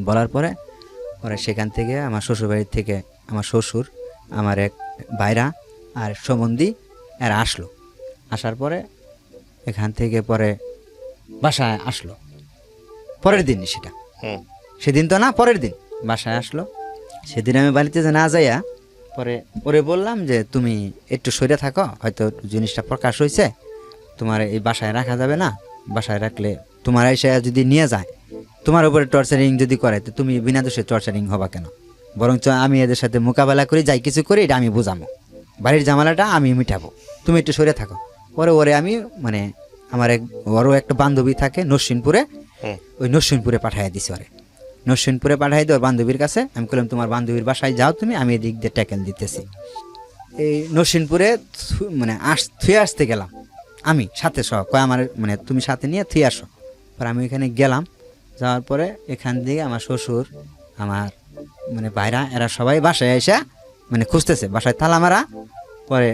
বলার পরে সেখান থেকে আমার শ্বশুরবাড়ির থেকে আমার শ্বশুর, আমার এক ভাইরা আর সম্বন্ধী এরা আসলো। আসার পরে এখান থেকে পরে বাসায় আসলো পরের দিন, সেটা সেদিন তো না, পরের দিন বাসায় আসলো। সেদিন আমি বাড়িতে যে না যাইয়া পরে ওরে বললাম যে তুমি একটু সরে থাকো, হয়তো জিনিসটা প্রকাশ হয়েছে, তোমার এই বাসায় রাখা যাবে না, বাসায় রাখলে তোমার এসে যদি নিয়ে যায়, তোমার উপরে টর্চারিং যদি করে, তো তুমি বিনা দোষে টর্চারিং হবা কেন? বরঞ্চ আমি এদের সাথে মোকাবেলা করি, যাই কিছু করি, এটা আমি বোঝাবো, বাড়ির জামালাটা আমি মিটাবো, তুমি একটু সরে থাকো। পরে ওরে আমি মানে আমার ওরও একটা বান্ধবী থাকে নরসিংপুরে, ওই নরসিংপুরে পাঠাইয়া দিছি ওরে, নরসিংপুরে পাঠাই দিই ওর বান্ধবীর কাছে। আমি বললাম তোমার বান্ধবীর বাসায় যাও তুমি, আমি এদিক দিয়ে ট্যাকেল দিতেছি। এই নরসিংপুরে মানে থুয়ে আসতে গেলাম আমি সাথে সহ, কয় আমার মানে তুমি সাথে নিয়ে থুয়ে আসো। পরে আমি এখানে গেলাম, যাওয়ার পরে এখান থেকে আমার শ্বশুর, আমার মানে ভাইরা, এরা সবাই বাসায় এসে মানে খুঁজতেছে, বাসায় তালা মারা। পরে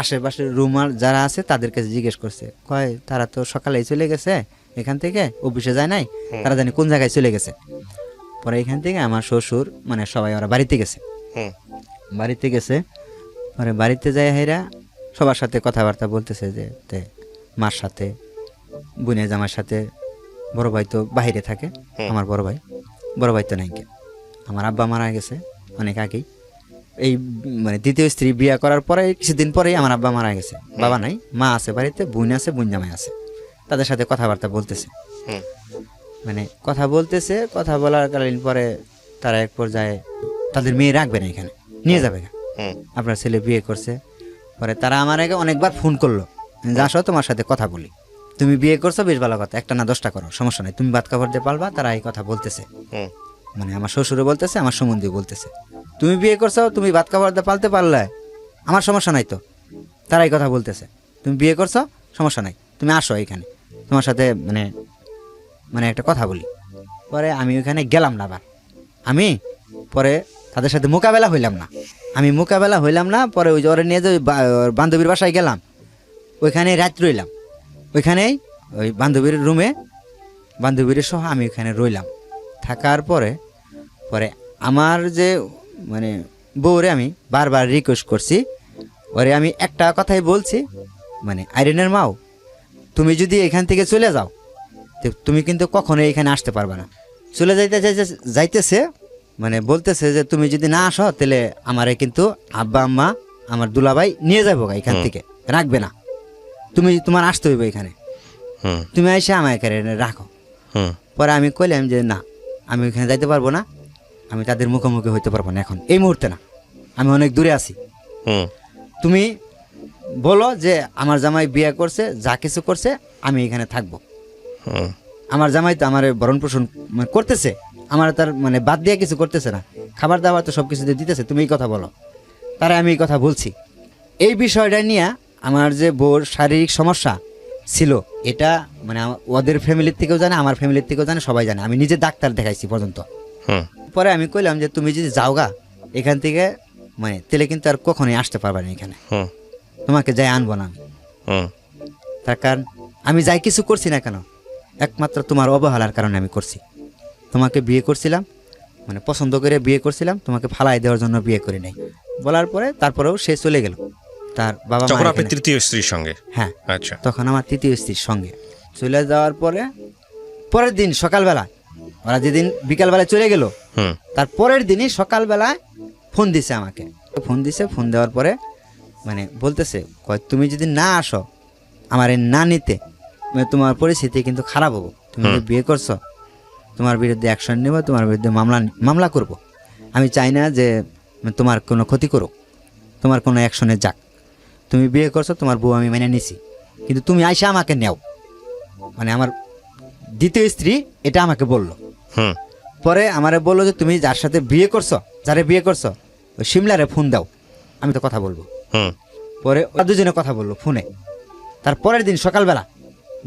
আশেপাশের রুমার যারা আছে তাদের কাছে জিজ্ঞেস করছে, কয় তারা তো সকালেই চলে গেছে এখান থেকে, অফিসে যায় নাই, তারা জানি কোন জায়গায় চলে গেছে। পরে এখান থেকে আমার শ্বশুর মানে সবাই ওরা বাড়িতে গেছে। পরে বাড়িতে যায় হেরা সবার সাথে কথাবার্তা বলতেছে যে মার সাথে, বোনের জামার সাথে। বড় ভাই তো বাইরে থাকে, আমার বড় ভাই তো নাই, আমার আব্বা মারা গেছে অনেক আগেই, এই মানে দ্বিতীয় স্ত্রী বিয়ে করার পরে কিছুদিন পরেই আমার আব্বা মারা গেছে। বাবা নাই, মা আছে বাড়িতে, বোন আছে, বোন জামাই আছে, তাদের সাথে কথাবার্তা বলতেছে, মানে কথা বলতেছে। কথা বলার কালীন পরে তারা এক পর্যায়ে তাদের মেয়ে রাখবে না, এখানে নিয়ে যাবে, আপনার ছেলে বিয়ে করছে। পরে তারা আমার আগে অনেকবার ফোন করলো, যে আসো তোমার সাথে কথা বলি, তুমি বিয়ে করছো বেশ ভালো কথা, একটা না 10টা করো, সমস্যা নাই, তুমি ভাত কাপড় দিয়ে পালবা। তারা এই কথা বলতেছে, মানে আমার শ্বশুরে বলতেছে, আমার সম্বন্ধী বলতেছে, তুমি বিয়ে করছো, তুমি ভাত কাপড় দিয়ে পালতে পারলে আমার সমস্যা নাই তো। তারা এই কথা বলতেছে, তুমি বিয়ে করছো, সমস্যা নাই, তুমি আসো এখানে, তোমার সাথে মানে একটা কথা বলি। পরে আমি ওইখানে গেলাম না, আবার আমি পরে তাদের সাথে মোকাবেলা হইলাম না। পরে ওই ওরে নিয়ে যে বান্ধবীর বাসায় গেলাম, ওইখানে রাত রইলাম, ওইখানেই ওই বান্ধবীর রুমে, বান্ধবীর সহ আমি ওইখানে রইলাম। থাকার পরে আমার যে মানে বউরে আমি বারবার রিকোয়েস্ট করছি, ওরে আমি একটা কথাই বলছি, মানে আইরিনের মাও, তুমি যদি এখান থেকে চলে যাও, তুমি কিন্তু কখনো এখানে আসতে পারবে না। চলে যাইতেছে মানে বলতেছে যে তুমি যদি না আসো, তাহলে আমারে কিন্তু আব্বা আম্মা, আমার দুলাভাই নিয়ে যাবো এখান থেকে, রাখবে না, তোমার আসতে হইবে এখানে, তুমি এসে আমার এখানে রাখো। পরে আমি কইলাম যে না, আমি ওইখানে যাইতে পারবো না, আমি তাদের মুখোমুখি হইতে পারবো না এখন, এই মুহূর্তে না, আমি অনেক দূরে আছি। তুমি বলো যে আমার জামাই বিয়ে করছে, যা কিছু করছে, আমি এখানে থাকবো। আমার জামাই তো আমার ভরণ পোষণ করতেছে, আমার তার মানে বাদ দিয়ে কিছু করতেছে না, খাবার দাবার তো সব কিছু দিতেছে, তুমি এই কথা বলো। তারা আমি এই কথা বলছি। এই বিষয়টা নিয়ে আমার যে বউর শারীরিক সমস্যা, ছিল, এটা মানে ওদের ফ্যামিলির থেকেও জানে, আমার ফ্যামিলির থেকেও জানে, সবাই জানে। আমি নিজে ডাক্তার দেখাইছি পর্যন্ত।
হুম
পরে আমি কইলাম যে তুমি যদি যাওগা এখান থেকে, মানে তেলে কিন্তু আর কখনোই আসতে পারবা না এখানে,
হুম
তোমাকে যাই আনবো না আমি।
হুম
তার কারণ আমি যাই কিছু করছি না কেন, একমাত্র তোমার অবহেলার কারণে আমি করছি। তোমাকে বিয়ে করছিলাম, মানে পছন্দ করে বিয়ে করছিলাম, তোমাকে ফালাই দেওয়ার জন্য বিয়ে করি নাই। বলার পরে তারপরেও সে চলে গেল তার বাবা
যখন
মা
আপনি
এখানে।
তৃতীয় স্ত্রীর সঙ্গে?
হ্যাঁ,
আচ্ছা।
তখন আমার তৃতীয় স্ত্রীর সঙ্গে চলে যাওয়ার পরে পরের দিন সকালবেলা, ওরা যেদিন বিকালবেলায় চলে গেল,
হুম
তার পরের দিনই সকালবেলায় ফোন দিছে আমাকে। ফোন দেওয়ার পরে মানে বলতেছে, কয় তুমি যদি না আসো আমার এই না নিতে, মানে তোমার পরিস্থিতি কিন্তু খারাপ হবো। তুমি যে বিয়ে করছো, তোমার বিরুদ্ধে অ্যাকশন নেব, তোমার বিরুদ্ধে মামলা করব। আমি চাই না যে তোমার কোনো ক্ষতি করুক, তোমার কোনো অ্যাকশনে যাক। তুমি বিয়ে করছো, তোমার বউ আমি মেনে নিছি, কিন্তু তুমি আইসা আমাকে নেও। মানে আমার দ্বিতীয় স্ত্রী এটা আমাকে বললো।
হুম
পরে আমারে বললো যে তুমি যার সাথে বিয়ে করছো, যারে বিয়ে করছো, ওই সিমলারে ফোন দাও, আমি তো কথা বলবো।
হুম
পরে ওরা দুজনে কথা বললো ফোনে। তার পরের দিন সকালবেলা,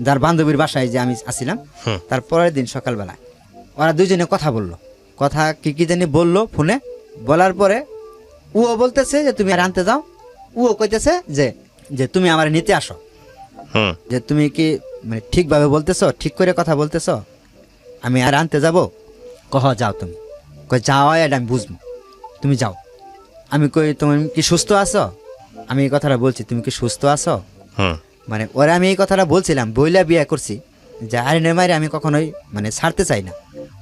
যার বান্ধবীর বাসায় যে আমি আসছিলাম,
হুম
তার পরের দিন সকালবেলা ওরা দুজনে কথা বললো। কথা কি জানি বললো ফোনে। বলার পরে ও বলতেছে যে তুমি আর আনতে যাও, ও কইতেছে যে যে তুমি আমার নিতে আসো।
হুম
যে তুমি কি মানে ঠিকভাবে বলতেছো, ঠিক করে কথা বলতেছো, আমি আর আনতে যাব? কহ যাও তুমি। কই যাও, এটা আমি বুঝবো, তুমি যাও। আমি কই তুমি কি সুস্থ আছো? আমি এই কথাটা বলছি, তুমি কি সুস্থ আছো?
হুম
মানে ওরা আমি এই কথাটা বলছিলাম, বইলা বিয়ে করছি যে আইনের মাইরে আমি কখনোই মানে ছাড়তে চাই না।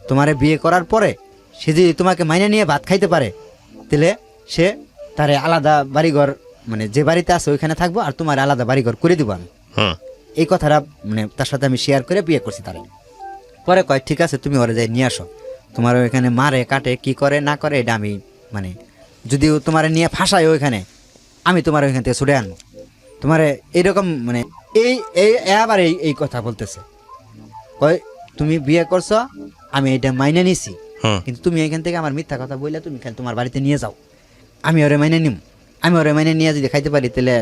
তোমারে বিয়ে করার পরে সে যদি তোমাকে মাইনে নিয়ে ভাত খাইতে পারে, তাহলে সে তারে আলাদা বাড়িঘর, মানে যে বাড়িতে আছে ওইখানে থাকবো, আর তোমার আলাদা বাড়িঘর করে দিব আমি।
হুম
এই কথাটা মানে তার সাথে আমি শেয়ার করে বিয়ে করছি তারে। পরে কয় ঠিক আছে, তুমি ওরা যাই নিয়ে আসো। তোমার ওইখানে মারে কাটে কি করে না করে এটা আমি মানে যদি তোমার নিয়ে ফাঁসায় ওইখানে, আমি তোমার ওইখান থেকে ছুটে আনবো তোমারে, এইরকম মানে এই এই আবার এই এই কথা বলতেছে। কয় তুমি বিয়ে করছো, আমি এটা মাইনে নিছি,
হুম
কিন্তু তুমি এখান থেকে আমার মিথ্যা কথা বললে তুমি খালি তোমার বাড়িতে নিয়ে যাও, আমি ওরে মাইনে নিম। আমি ওরে মাইনে নিয়ে যদি খাইতে পারি, তাহলে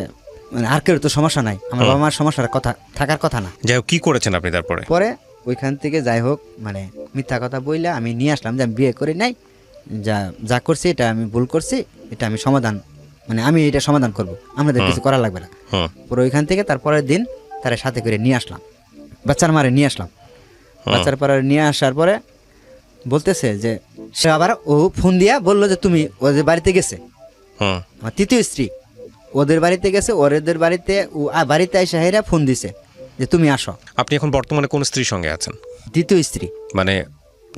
মানে আর কেউ তো সমস্যা নাই, আমার বাবা মার সমস্যার কথা থাকার কথা না।
যাই হোক, কি করেছেন আপনি তারপরে?
পরে ওইখান থেকে যাই হোক মানে মিথ্যা কথা বইলা আমি নিয়ে আসলাম যে আমি বিয়ে করি নাই, যা যা করছি এটা আমি ভুল করছি, এটা আমি সমাধান, মানে আমি এটা সমাধান করব, আমাদের কিছু করা লাগবে না।
হুম
পরে ওইখান থেকে তারপরের দিন তার সাথে করে নিয়ে আসলাম, বাচ্চার মারে নিয়ে আসলাম। বাচ্চার পরে নিয়ে আসার পরে বলতেছে যে সে আবার ও ফোন দিয়া বললো যে তুমি ওদের বাড়িতে গেছে,
হুম
আমার তৃতীয় স্ত্রী ওদের বাড়িতে গেছে, ওদের বাড়িতে ও বাড়িতে এসে হেরা ফোন দিছে যে তুমি আসো।
আপনি এখন বর্তমানে কোন স্ত্রীর সঙ্গে আছেন?
দ্বিতীয় স্ত্রী,
মানে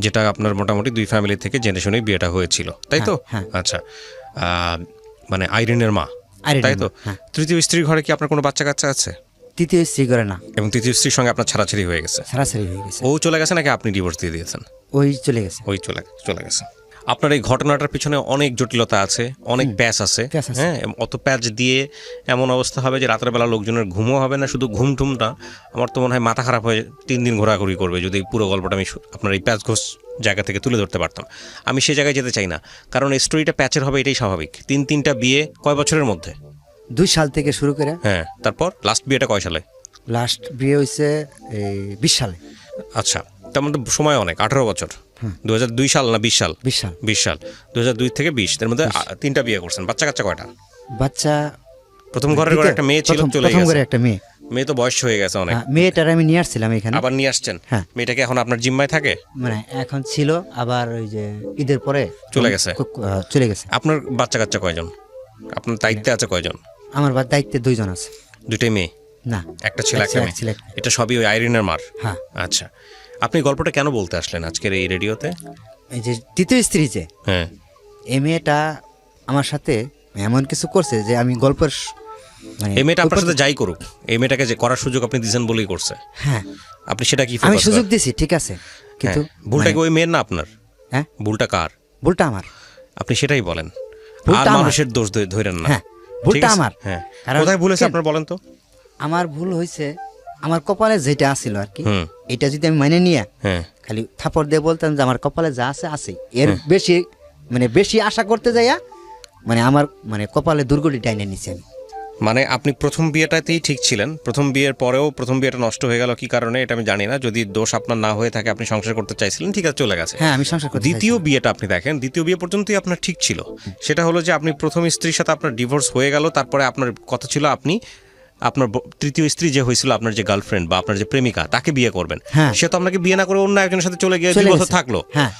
যেটা আপনার মোটামুটি দুই ফ্যামিলি থেকে জেনে শুনেই বিয়েটা হয়েছিল, তাই তো?
হ্যাঁ।
আচ্ছা, মানে আইরিনের মা,
আইরিনের
তাই তো?
মা, হ্যাঁ।
তৃতীয় স্ত্রীর ঘরে কি আপনার কোনো বাচ্চা কাচ্চা আছে?
তৃতীয় স্ত্রী করে না,
এবং তৃতীয় স্ত্রীর সঙ্গে আপনার ছাড়াছাড়ি হয়ে গেছে?
সারাসারি হয়ে গেছে।
ও চলে গেছে নাকি আপনি ডিভোর্স দিয়ে দিয়েছেন?
ওই চলে গেছে।
ওই চলে গেছে। আপনার এই ঘটনাটার পিছনে অনেক জটিলতা আছে, অনেক প্যাচ আছে।
প্যাচ আছে।
হ্যাঁ, অত প্যাচ দিয়ে এমন অবস্থা হবে যে রাতের বেলা লোকজনের ঘুমও হবে না। শুধু ঘুমটুমটা আমার তো মনে হয় মাথা খারাপ হয়ে 3 দিন ঘোরাঘুরি করবে যদি এই পুরো গল্পটা আমি আপনার এই প্যাচ ঘোষ জায়গা থেকে তুলে ধরতে পারতাম। আমি সেই জায়গায় যেতে চাই না, কারণ এই স্টোরিটা প্যাচের হবে, এটাই স্বাভাবিক। 3টা বিয়ে কয় বছরের মধ্যে?
2 সাল থেকে শুরু করে।
হ্যাঁ, তারপর লাস্ট বিয়েটা কয় সালে?
লাস্ট বিয়ে হয়েছে এই 20 সালে।
আচ্ছা, তার মধ্যে সময় অনেক, 18 বছর। 2002 সাল না 20 সাল?
20 সাল।
20 সাল, 2002 থেকে 20, তার মধ্যে 3টা বিয়ে করছেন। বাচ্চা কাচ্চা কয়টা?
বাচ্চা
প্রথম ঘরের ঘরে একটা মেয়ে ছিল, চলে
প্রথম ঘরে
গেছে।
একটা মেয়ে।
মেয়ে তো বয়স হয়ে গেছে অনেক।
মেয়েটার আমি নিয়ে আসছিলাম এখানে।
আবার নিয়ে আসছেন?
হ্যাঁ।
মেয়েটাকে এখন আপনার জিম্মায় থাকে?
মানে এখন ছিল, আবার ওই যে ঈদের পরে
চলে গেছে।
চলে গেছে।
আপনার বাচ্চা কাচ্চা কয়জন? আপনার দায়িত্বে আছে কয়জন?
আমার দায়িত্বে 2 জন আছে।
2টাই মেয়ে?
না,
একটা ছেলে, একটা মেয়ে।
ছেলে।
এটা সবই ওই আইরিনের মার?
হ্যাঁ।
আচ্ছা, আপনি গল্পটা কেন বলতে আসলেন আজকের এই রেডিওতে?
এই যে তৃতীয় স্ত্রী যে,
হ্যাঁ,
এই মেয়েটা আমার সাথে এমন কিছু করছে যে আমি গল্পের মানে
এই মেয়েটা আপনার সাথে যাই করুক, এই মেয়েটাকে যে করার সুযোগ আপনি দিয়েছেন বলেই করছে।
হ্যাঁ,
আপনি সেটা কি
আমি
focus
সুযোগ
করেন?
দিছি, ঠিক আছে, কিন্তু
ভুলটা কি ওই মেয়ের না আপনার?
হ্যাঁ,
ভুলটা কার?
ভুলটা আমার।
আপনি সেটাই বলেন,
ভুলটা
আর
আমার।
মানুষের দোষ ধরেন না।
হ্যাঁ, ভুলটা
ঠিক আছে?
আমার।
হ্যাঁ,
কারণ
কোথায় ভুল হয়েছে
কেন?
আপনার বলেন তো।
আমার ভুল হয়েছে, আমার কপালে যেটা আসছিল আর কি,
হুম।
এটা যদি আমি মানে নিয়ে
হ্যাঁ,
খালি থাপড় দিয়ে বলতাম যে আমার কপালে যা আছে আছে, এর বেশি মানে বেশি আশা করতে যাইয়া মানে আমার মানে কপালে দুর্গটি টাইনে নিছি আমি।
মানে আপনি প্রথম বিয়েটাতেই ঠিক ছিলেন, প্রথম বিয়ের পরেও প্রথম বিয়েটা নষ্ট হয়ে গেল কি কারণে এটা আমি জানি না, যদি দোষ আপনার না হয়ে থাকে আপনি সংসার করতে চাইছিলেন, ঠিক আছে চলে গেছে।
হ্যাঁ আমি সংসার করতে
দ্বিতীয়
চাইছিলাম।
বিয়েটা আপনি দেখেন, দ্বিতীয় বিয়ে পর্যন্তই আপনার ঠিক ছিল। সেটা হলো যে আপনি প্রথম স্ত্রীর সাথে আপনার ডিভোর্স হয়ে গেল, তারপরে আপনার কথা ছিল আপনি আপনার তৃতীয় স্ত্রী যে হয়েছিল, আপনার যে গার্লফ্রেন্ড বা আপনার যে প্রেমিকা, তাকে বিয়ে করবেন।
হ্যাঁ।
সে তো আপনাকে বিয়ে না করে অন্য একজনের সাথে চলে গিয়ে 2
চলে
বছর
গেছে।
থাকলো।
হ্যাঁ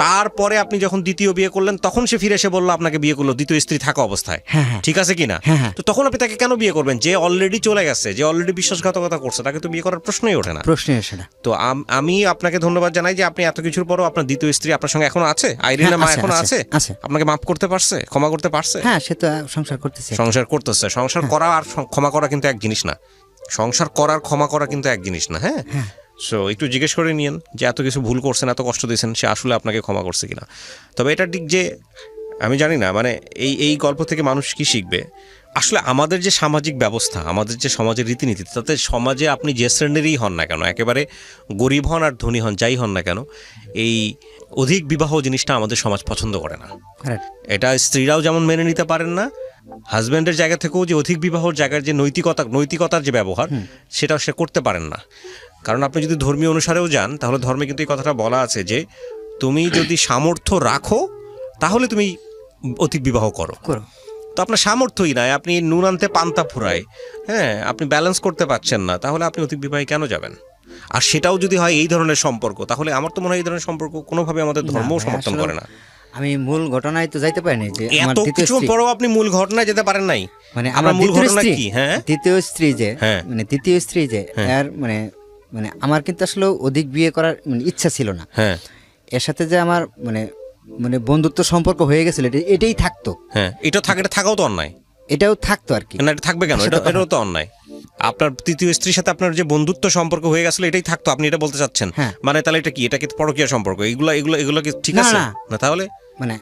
তারপরে আপনি যখন দ্বিতীয় বিয়ে করলেন তখন সে ফিরে এসে বললো আপনাকে বিয়ে করলো দ্বিতীয় স্ত্রী থাকা অবস্থায়,
হ্যাঁ হ্যাঁ
ঠিক আছে কিনা?
হ্যাঁ, হ্যাঁ।
তো তখন আপনি তাকে কেন বিয়ে করবেন? যে অলরেডি চলে গেছে, যে অলরেডি বিশ্বাসঘাতকতা করছে, তাকে তো বিয়ে করার প্রশ্নই ওঠে না।
প্রশ্নই আসে না।
তো আমি আপনাকে ধন্যবাদ জানাই যে আপনি এত কিছুর পরও আপনার দ্বিতীয় স্ত্রী আপনার সঙ্গে এখনো আছে, আইরিনা
হ্যাঁ,
মা
আছে,
এখনো
আছে,
আছে,
আছে।
আপনাকে মাফ করতে পারছে, ক্ষমা করতে পারছে?
হ্যাঁ সে তো সংসার করতেছে।
সংসার করতেছে। সংসার করা আর ক্ষমা করা কিন্তু এক জিনিস না। সংসার করার ক্ষমা করা কিন্তু এক জিনিস না। হ্যাঁ, সো একটু জিজ্ঞেস করে নিয়েন যে এত কিছু ভুল করছেন, এত কষ্ট দিয়েছেন, সে আসলে আপনাকে ক্ষমা করছে কিনা। তবে এটা ঠিক যে আমি জানি না মানে এই গল্প থেকে মানুষ কি শিখবে। আসলে আমাদের যে সামাজিক ব্যবস্থা, আমাদের যে সমাজের রীতিনীতি, তাতে সমাজে আপনি যে শ্রেণীরই হন না কেন, একেবারে গরিব হন আর ধনী হন, যাই হন না কেন, এই অধিক বিবাহ জিনিসটা আমাদের সমাজ পছন্দ করে না।
Correct.
এটা স্ত্রীরাও যেমন মেনে নিতে পারেন না, হাজব্যান্ডের জায়গা থেকেও যে অধিক বিবাহর জায়গার যে নৈতিকতার যে ব্যবহার, সেটা সে করতে পারেন না। কারণ আপনি যদি ধর্মীয় অনুসারেও যান, তাহলে ধর্মে কিন্তু এই কথাটা বলা আছে যে তুমি যদি সামর্থ্য রাখো তাহলে তুমি অধিক বিবাহ করো। তো আপনার সামর্থ্যই নাই, আপনি নুন আনতে পান্তা ফুরায়, হ্যাঁ, আপনি ব্যালেন্স করতে পারছেন না, তাহলে আপনি অধিক বিবাহে কেন যাবেন? আর সেটাও যদি হয় এই ধরনের সম্পর্ক, তাহলে আমার তো মনে হয় এই ধরনের সম্পর্ক কোনোভাবে আমাদের ধর্মও সমর্থন করে না।
আমি মূল ঘটনায় তো যাইতে পারিনি যে আমার
এত
দ্বিতীয়
কিছু
স্ত্রী,
পরেও আপনি মূল ঘটনায় যেতে পারেন নাই।
মানে
আমার
আমার
মূল
দ্বিতীয়
ঘটনা
স্ত্রী,
কি? হ্যাঁ,
দ্বিতীয় স্ত্রী যে,
হ্যাঁ।
মানে দ্বিতীয় স্ত্রী যে এর মানে মানে আমার কিন্তু আসলে অধিক বিয়ে করার মানে ইচ্ছা ছিল না।
হ্যাঁ,
এর সাথে যে আমার মানে মানে বন্ধুত্ব সম্পর্ক হয়ে গেছিল, এটাই থাকতো।
হ্যাঁ, এটা থাকাও তো অন্যায়
এটাও থাকতো আর কি।
না, এটা থাকবে কেন? এটাও তো অন্যায়। আপনার তৃতীয় স্ত্রীর সাথে আপনার যে বন্ধুত্ব সম্পর্ক হয়ে গেছিল, এটাই থাকতো, আপনি এটা বলতে চাচ্ছেন?
হ্যাঁ।
মানে তাহলে এটা কি? এটা কি পরকীয়া সম্পর্ক? এগুলো কি ঠিক
না,
আছে?
না।
না তাহলে
মানে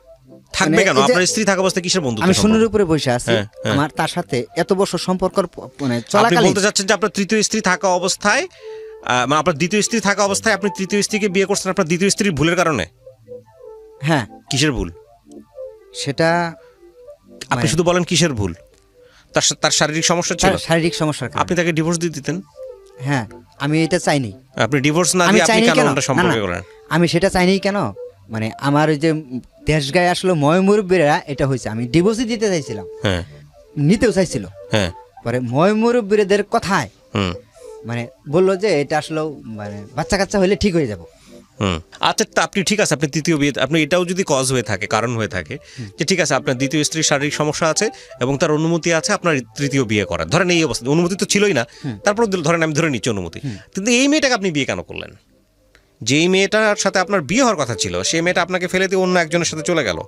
থাকবে
মানে
কেন?
এই যে
আপনার স্ত্রী থাকা অবস্থায় কিসের বন্ধুত্ব
আমি
সম্পর্ক?
শূন্যের উপরে বসে আছি,
হ্যাঁ, হ্যাঁ।
আমার তার সাথে এত বছর সম্পর্ক মানে
আপনি
চলাকালীন
বলতে চাচ্ছেন যে আপনার তৃতীয় স্ত্রী থাকা অবস্থায়, মানে আপনার দ্বিতীয় স্ত্রী থাকা অবস্থায় আপনি তৃতীয় স্ত্রীকে বিয়ে করছেন আপনার দ্বিতীয় স্ত্রীর ভুলের কারণে?
হ্যাঁ
কিসের ভুল?
সেটা
আপনি
মানে
শুধু বলেন কিসের ভুল? তার শারীরিক সমস্যা ছিল,
তার শারীরিক সমস্যার কারণে।
আপনি তাকে ডিভোর্স দিয়ে দিতেন।
হ্যাঁ আমি এটা চাইনি।
আপনি ডিভোর্স না
আমি
দিয়ে আপনি
চাইনি
কেন
কেন?
ওটা
না,
সম্পর্ক
না,
করেন?
আমি সেটা চাইনি কেন, মানে আমার ওই যে দেশ গায়ে আসলে ময়মুরব্বীরা এটা হয়েছে, আমি ডিভোর্সই দিতে চাইছিলাম,
হ্যাঁ,
নিতেও চাইছিল,
হ্যাঁ,
পরে ময়মুরব্বীদের কথায়
হুম,
মানে বললো যে এটা আসলে মানে বাচ্চা কাচ্চা হলে ঠিক হয়ে যাব।
হুম। আচ্ছা, তা আপনি ঠিক আছে, আপনি তৃতীয় বিয়ে, আপনি এটাও যদি কজ হয়ে থাকে, কারণ হয়ে থাকে যে ঠিক আছে আপনার দ্বিতীয় স্ত্রীর শারীরিক সমস্যা আছে এবং তার অনুমতি আছে আপনার তৃতীয় বিয়ে করার, ধরেন এই অবস্থা অনুমতি তো ছিলই না, তারপর ধরেন আমি ধরে নিচ্ছি অনুমতি, কিন্তু এই মেয়েটাকে আপনি বিয়ে কেন করলেন? যেই মেয়েটার সাথে আপনার বিয়ে হওয়ার কথা ছিল, সেই মেয়েটা আপনাকে ফেলে দিয়ে অন্য একজনের সাথে চলে গেল,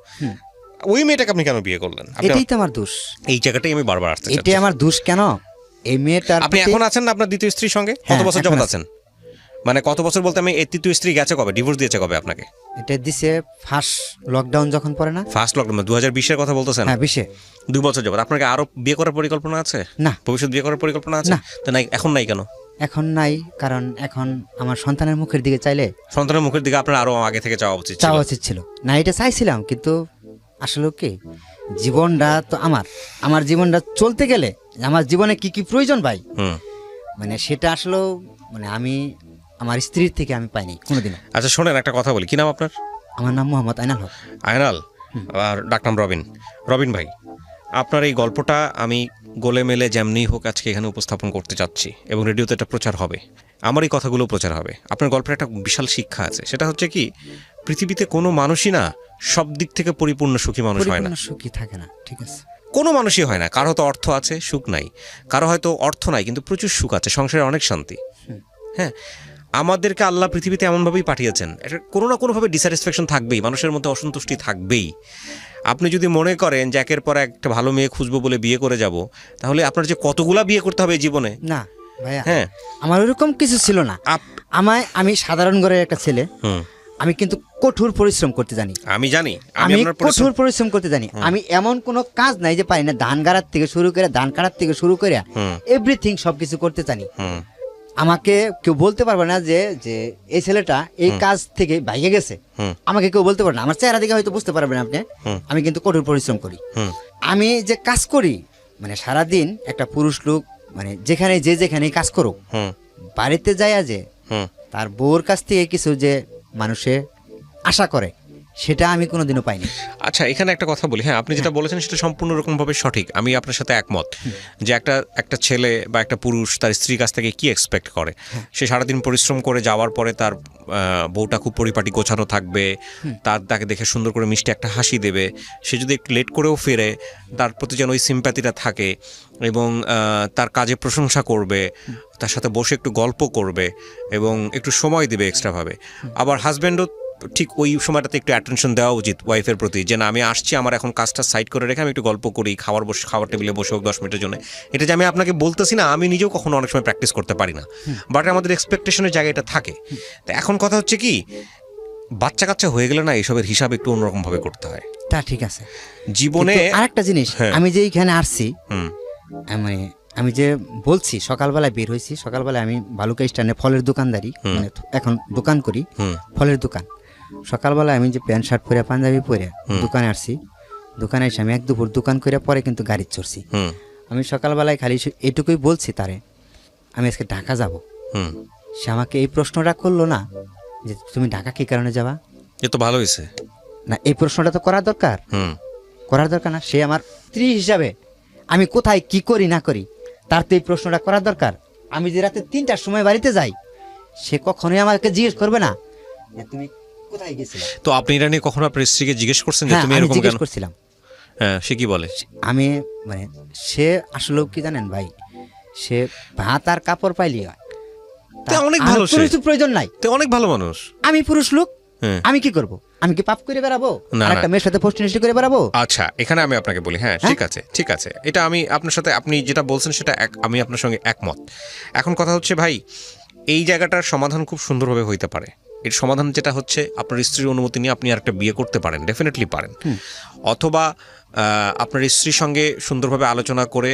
ওই মেয়েটাকে আপনি কেন বিয়ে করলেন?
এটাই তো আমার দোষ,
এই জায়গাটাই আমি বারবার আসতে চাচ্ছি।
এটাই আমার দোষ। কেন এই মেয়েটার
আপনি
প্রতি-
এখন আছেন না আপনার দ্বিতীয় স্ত্রীর সঙ্গে? কত
হ্যাঁ,
বছর
এখন
যাবত
আছি।
আছেন? মানে কত বছর বলতে আমি এই তৃতীয় স্ত্রী গেছে কবে, ডিভোর্স দিয়েছে কবে আপনাকে?
এটা দিছে ফার্স্ট লকডাউন যখন পড়ে না,
ফার্স্ট লকডাউন 2020-এর কথা বলতেছেন?
হ্যাঁ 20-এ।
2 বছর যাবত আপনাকে আরো বিয়ে করার পরিকল্পনা আছে?
না
ভবিষ্যৎ বিয়ে করার পরিকল্পনা আছে?
না।
তো নাই, এখন নাই কেন?
এখন নাই, কারণ এখন আমার সন্তানের মুখের দিকে চাইলে
সন্তানের মুখের দিকে আপনার আরো আগে থেকে চাওয়া উচিত ছিল।
চাওয়া উচিত ছিল না, এটা চাইছিলাম, কিন্তু আসলে কি জীবনটা তো আমার জীবনটা চলতে গেলে আমার জীবনে কি কি প্রয়োজন ভাই,
হুম।
মানে সেটা আসলে মানে আমি আমার স্ত্রীর থেকে আমি পাইনি কোনোদিনও।
আচ্ছা শোনেন, একটা কথা বলি, কি নাম আপনার?
আমার নাম মোহাম্মদ আইনাল হক।
আয়নাল, আর ডাকনাম রবিন। রবিন ভাই, আপনার এই গল্পটা আমি গোলে মেলে যেমনি হোক আজকে এখানে উপস্থাপন করতে চাচ্ছি এবং রেডিওতে এটা প্রচার হবে, আমার এই কথাগুলো প্রচার হবে। আপনার গল্পের একটা বিশাল শিক্ষা আছে, সেটা হচ্ছে কি, পৃথিবীতে কোনো মানুষই না সব দিক থেকে পরিপূর্ণ সুখী মানুষ হয় না।
পরিপূর্ণ সুখী থাকে না, ঠিক আছে।
কোনো মানুষই হয় না। কারো হয়তো অর্থ আছে, সুখ নাই, কারো হয়তো অর্থ নাই কিন্তু প্রচুর সুখ আছে, সংসারে অনেক শান্তি। হ্যাঁ, আমাদেরকে আল্লাহ পৃথিবীতে এমনভাবেই পাঠিয়েছেন, এটা কোনো না কোনোভাবে ডিস্যাটিসফ্যাকশন থাকবেই, মানুষের মধ্যে অসন্তুষ্টি থাকবেই। আপনি যদি মনে করেন যে একের পর একটা ভালো মেয়ে খুঁজবো বলে বিয়ে করে যাব, তাহলে আপনার যে কতগুলা বিয়ে করতে হবে এই জীবনে।
না ভাইয়া,
হ্যাঁ,
আমার ওরকম কিছু ছিল না। আমি সাধারণ ঘরের একটা ছেলে, আমি কিন্তু কঠোর পরিশ্রম করতে জানি।
আমি জানি,
আমি কঠোর পরিশ্রম করতে জানি। আমি এমন কোনো কাজ নাই যে পারি না, ধান গাড়ার থেকে শুরু করে ধান কাটার থেকে শুরু করে এভরিথিং সবকিছু করতে জানি। আমাকে কেউ বলতে পারবে না যে যে এই ছেলেটা এই কাজ থেকে ভাইগে গেছে, আমাকে কেউ বলতে পারবে না। আমার চেহারা দেখে হয়তো বুঝতে পারবেন আপনি, আমি কিন্তু কঠোর পরিশ্রম করি। আমি যে কাজ করি মানে সারাদিন একটা পুরুষ লোক মানে যেখানে যেখানেই কাজ করুক,
হুম
বাড়িতে যায় যে
হুম
তার বউর কাছ থেকে কিছু যে মানুষে আশা করে, সেটা আমি কোনোদিনও পাইনি।
আচ্ছা, এখানে একটা কথা বলি। হ্যাঁ, আপনি যেটা বলেছেন সেটা সম্পূর্ণ রকমভাবে সঠিক, আমি আপনার সাথে একমত যে একটা ছেলে বা একটা পুরুষ তার স্ত্রীর কাছ থেকে কি এক্সপেক্ট করে। সে সারাদিন পরিশ্রম করে যাওয়ার পরে তার বউটা খুব পরিপাটি গোছানো থাকবে, তাকে দেখে সুন্দর করে মিষ্টি একটা হাসি দেবে। সে যদি একটু লেট করেও ফেরে, তার প্রতি যেন ওই সিম্প্যাথিটা থাকে এবং তার কাজে প্রশংসা করবে, তার সাথে বসে একটু গল্প করবে এবং একটু সময় দেবে এক্সট্রাভাবে। আবার হাজব্যান্ডও ঠিক ওই সময়টাতে একটু অ্যাটেনশন দেওয়া উচিত ওয়াইফের প্রতি, যে না আমি আসছি, আমার এখন কাজটা সাইড করে রেখে আমি একটু গল্প করি, খাওয়ার টেবিলে বসে হোক 10 মিনিটের জন্য। এটা যে আমি আপনাকে বলতেছি না, আমি নিজেও কখনো অনেক সময় প্র্যাকটিস করতে পারি না, বাট আমাদের এক্সপেকটেশনের জায়গায় এটা থাকে। তো এখন কথা হচ্ছে কি, বাচ্চা কাচ্চা হয়ে গেলে না এইসবের হিসাব একটু অন্যরকমভাবে করতে হয়
তা ঠিক আছে।
জীবনে।
আরেকটা জিনিস,
হ্যাঁ।
আমি যে এইখানে আসছি,
হুম
মানে আমি যে বলছি সকালবেলায় বের হয়েছি, সকালবেলায় আমি ভালুকা স্ট্যান্ডে ফলের দোকানদারি, মানে এখন দোকান করি, ফলের দোকান। সকালবেলায় আমি যে প্যান্ট শার্ট পরে পাঞ্জাবি পরে দোকানে আসছি, দোকানে এসে আমি এক দুপুর দোকান করে পরে কিন্তু গাড়ি চড়ছি। আমি সকালবেলায় খালি এইটুকুই বলছি তারে, আমি আজকে ঢাকা যাব। সে আমাকে এই প্রশ্নটা করলো না যে তুমি ঢাকা কী কারণে যাবা।
এ তো ভালো হয়েছে
না, এই প্রশ্নটা তো করার দরকার, করার দরকার না। সে আমার স্ত্রী হিসাবে আমি কোথায় কি করি না করি, তার তো এই প্রশ্নটা করার দরকার। আমি যে রাতে 3টার সময় বাড়িতে যাই, সে কখনোই আমাকে জিজ্ঞেস করবে না যে তুমি কোথায় গেছিলে।
তো আপনি এটা নিয়ে কখনো আপনার স্ত্রীকে জিজ্ঞেস করছেন যে
হ্যাঁ,
তুমি
আমি
এরকম
জিজ্ঞেস
কেন?
করছিলাম।
হ্যাঁ, সে কি বলে?
আমি মানে সে আসলে কি জানেন ভাই, সে ভাত আর কাপড় পাইলি হয়,
তে অনেক
আর
ভালো সে।
কোনো কিছু প্রয়োজন নাই।
তো অনেক ভালো মানুষ।
আমি পুরুষ লোক,
হ্যাঁ।
আমি কি করব? আমি কি পাপ করে বেড়াবো?
না,
আর একটা
না।
মেয়ের সাথে ফষ্টিনষ্টি করে বেড়াবো?
আচ্ছা, এখানে আমি আপনাকে বলি, হ্যাঁ ঠিক আছে, ঠিক আছে, এটা আমি আপনার সাথে, আপনি যেটা বলছেন সেটা আমি আপনার সঙ্গে একমত। এখন কথা হচ্ছে ভাই, এই জায়গাটার সমাধান খুব সুন্দরভাবে হইতে পারে। এর সমাধান যেটা হচ্ছে, আপনার স্ত্রীর অনুমতি নিয়ে আপনি আরেকটা বিয়ে করতে পারেন, ডেফিনেটলি পারেন। অথবা আপনার স্ত্রীর সঙ্গে সুন্দরভাবে আলোচনা করে,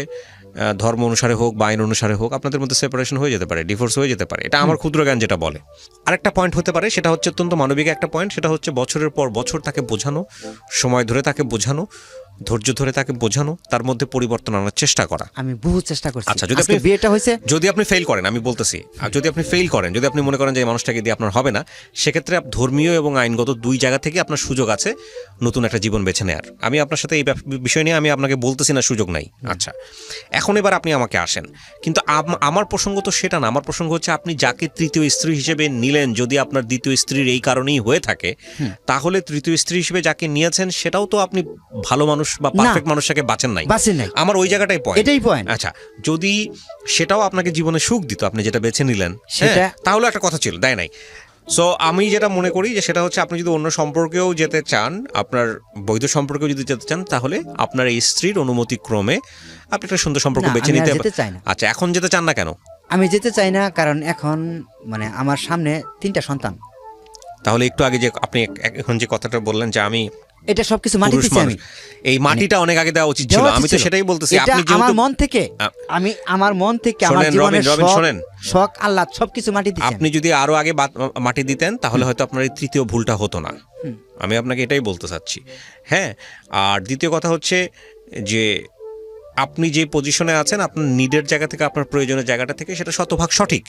ধর্ম অনুসারে হোক বা আইন অনুসারে হোক, আপনাদের মধ্যে সেপারেশন হয়ে যেতে পারে, ডিভোর্স হয়ে যেতে পারে। এটা আমার ক্ষুদ্র জ্ঞান যেটা বলে। আরেকটা পয়েন্ট হতে পারে, সেটা হচ্ছে অত্যন্ত মানবিক একটা পয়েন্ট, সেটা হচ্ছে বছরের পর বছর তাকে বোঝানো, সময় ধরে তাকে বোঝানো, ধৈর্য ধরে তাকে বোঝানো, তার মধ্যে পরিবর্তন আনার চেষ্টা করা।
আমি বহু চেষ্টা করছি।
আচ্ছা, যদি
আজকে
আপনি
বিয়েটা হয়েছে,
যদি আপনি ফেল করেন, আমি বলতেছি, আর যদি আপনি ফেল করেন, যদি আপনি মনে করেন যে এই মানুষটাকে দিয়ে আপনার হবে না, সেক্ষেত্রে ধর্মীয় এবং আইনগত দুই জায়গা থেকে আপনার সুযোগ আছে নতুন একটা জীবন বেছে নেওয়ার। আমি আপনার সাথে এই বিষয় নিয়ে আমি আপনাকে বলতেছি না সুযোগ নাই। আচ্ছা, এখন এবার আপনি আমাকে আসেন, কিন্তু আমার প্রসঙ্গ তো সেটা না। আমার প্রসঙ্গ হচ্ছে, আপনি যাকে তৃতীয় স্ত্রী হিসেবে নিলেন, যদি আপনার দ্বিতীয় স্ত্রীর এই কারণেই হয়ে থাকে, তাহলে তৃতীয় স্ত্রী হিসেবে যাকে নিয়েছেন সেটাও তো আপনি ভালো মানুষ বা পারফেক্ট মানুষটাকে বাঁচেন নাই। আমার ওই জায়গাটাই পয়েন্ট,
এটাই পয়েন্ট।
আচ্ছা, যদি সেটাও আপনাকে জীবনে সুখ দিত, আপনি যেটা বেছে নিলেন,
সেটা
তাহলে একটা কথা ছিল, দেয় নাই। সো আমি যেটা মনে করি যে সেটা হচ্ছে, আপনি যদি অন্য সম্পর্কেও যেতে চান, আপনার বৈধ সম্পর্কেও যদি যেতে চান, তাহলে আপনার এই স্ত্রীর অনুমতি ক্রমে আপনি একটা সুন্দর সম্পর্ক বেছে নিতে
চাই না।
আচ্ছা, এখন যেতে চান না কেন?
আমি যেতে চাই না কারণ এখন মানে আমার সামনে 3টা সন্তান।
তাহলে একটু আগে যে আপনি এখন যে কথাটা বললেন যে আমি
এটা সবকিছু মাটি দিচ্ছি, আমি
এই মাটিটা অনেক আগে দেওয়া উচিত ছিল। আমি তো সেটাই বলতেছি, আপনি
যেহেতু আমার মন থেকে, আমি আমার মন থেকে আমার জীবনের শখ আল্লাহ সবকিছু মাটি দিচ্ছি।
আপনি যদি আরো আগে মাটি দিতেন, তাহলে হয়তো আপনার এই তৃতীয় ভুলটা হতো না। আমি আপনাকে এটাই বলতে চাচ্ছি। হ্যাঁ, আর দ্বিতীয় কথা হচ্ছে যে আপনি যে পজিশনে আছেন, আপনার নিডের জায়গা থেকে, আপনার প্রয়োজনের জায়গাটা থেকে, সেটা শতভাগ সঠিক।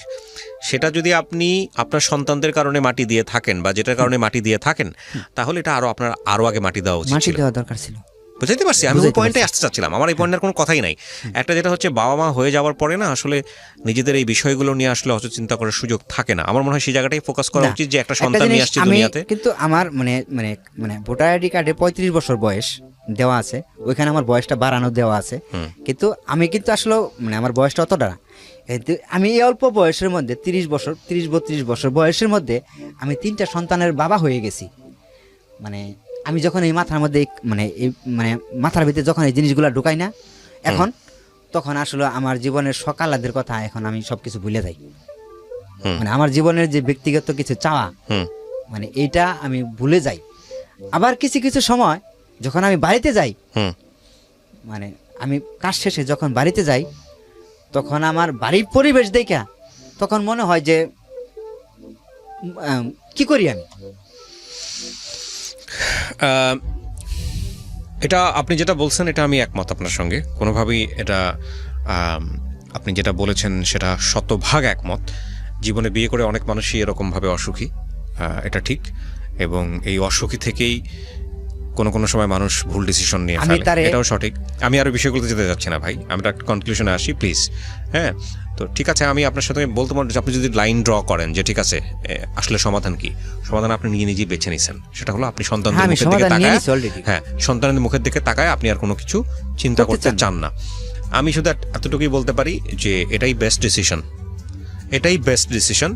সেটা যদি আপনি আপনার সন্তানদের কারণে মাটি দিয়ে থাকেন বা যেটার কারণে মাটি দিয়ে থাকেন, তাহলে এটা আপনার আরো আগে মাটি দেওয়া উচিত ছিল।
দরকার ছিল।
বুঝতে পারছি, আমি ওই পয়েন্টে আসতে চাচ্ছিলাম। আমার এই পয়েন্টের কোনো কথাই নাই। একটা যেটা হচ্ছে, বাবা মা হয়ে যাওয়ার পরে না আসলে নিজেদের এই বিষয়গুলো নিয়ে আসলে অত চিন্তা করার সুযোগ থাকে না। আমার মনে হয় সেই জায়গাটাই ফোকাস করা উচিত, যে একটা সন্তান নিয়ে আসছে দুনিয়াতে।
কিন্তু আমার মানে মানে মানে ভোটার আইডি কার্ডে 35 বছর বয়স দেওয়া আছে, ওইখানে আমার বয়সটা বাড়ানো দেওয়া আছে। কিন্তু আমি কিন্তু আসলে মানে আমার বয়সটা অতটা না, কিন্তু আমি এই অল্প বয়সের মধ্যে 30-32 বছর বয়সের মধ্যে আমি 3টা সন্তানের বাবা হয়ে গেছি। মানে আমি যখন এই মাথার মধ্যে মানে মাথার ভিতরে যখন এই জিনিসগুলো ঢুকাই না এখন, তখন আসলে আমার জীবনের সকালাদের কথা এখন আমি সবকিছু ভুলে যাই। মানে আমার জীবনের যে ব্যক্তিগত কিছু চাওয়া, মানে এইটা আমি ভুলে যাই। আবার কিছু কিছু সময় যখন আমি বাড়িতে যাই, মানে আমি কাজ শেষে যখন বাড়িতে যাই, তখন আমার বাড়ির পরিবেশ দেখা তখন মনে হয় যে কি করি আমি।
এটা আপনি যেটা বলছেন এটা আমি একমত আপনার সঙ্গে, কোনোভাবেই এটা আপনি যেটা বলেছেন সেটা শতভাগ একমত। জীবনে বিয়ে করে অনেক মানুষই এরকমভাবে অসুখী, এটা ঠিক। এবং এই অসুখী থেকেই কোনো সময় মানুষ ভুল ডিসিশন নিয়ে ফেলে, এটাও সঠিক। আমি আরও বিষয়গুলোতে যেতে যাচ্ছি না ভাই, আমি একটা কনক্লুশনে আসি প্লিজ। হ্যাঁ, তো ঠিক আছে, আমি আপনার সাথে বলতে পারবো যে আপনি যদি লাইন ড্র করেন যে ঠিক আছে আসলে সমাধান কি, সমাধান আপনি নিজেই বেছে নিছেন। সেটা হলো আপনি সন্তানদের মুখের দিকে তাকায়, হ্যাঁ, সন্তানের মুখের দিকে তাকায় আপনি আর কোনো কিছু চিন্তা করতে চান না। আমি শুধু এতটুকুই বলতে পারি যে এটাই বেস্ট ডিসিশন, এটাই বেস্ট ডিসিশন।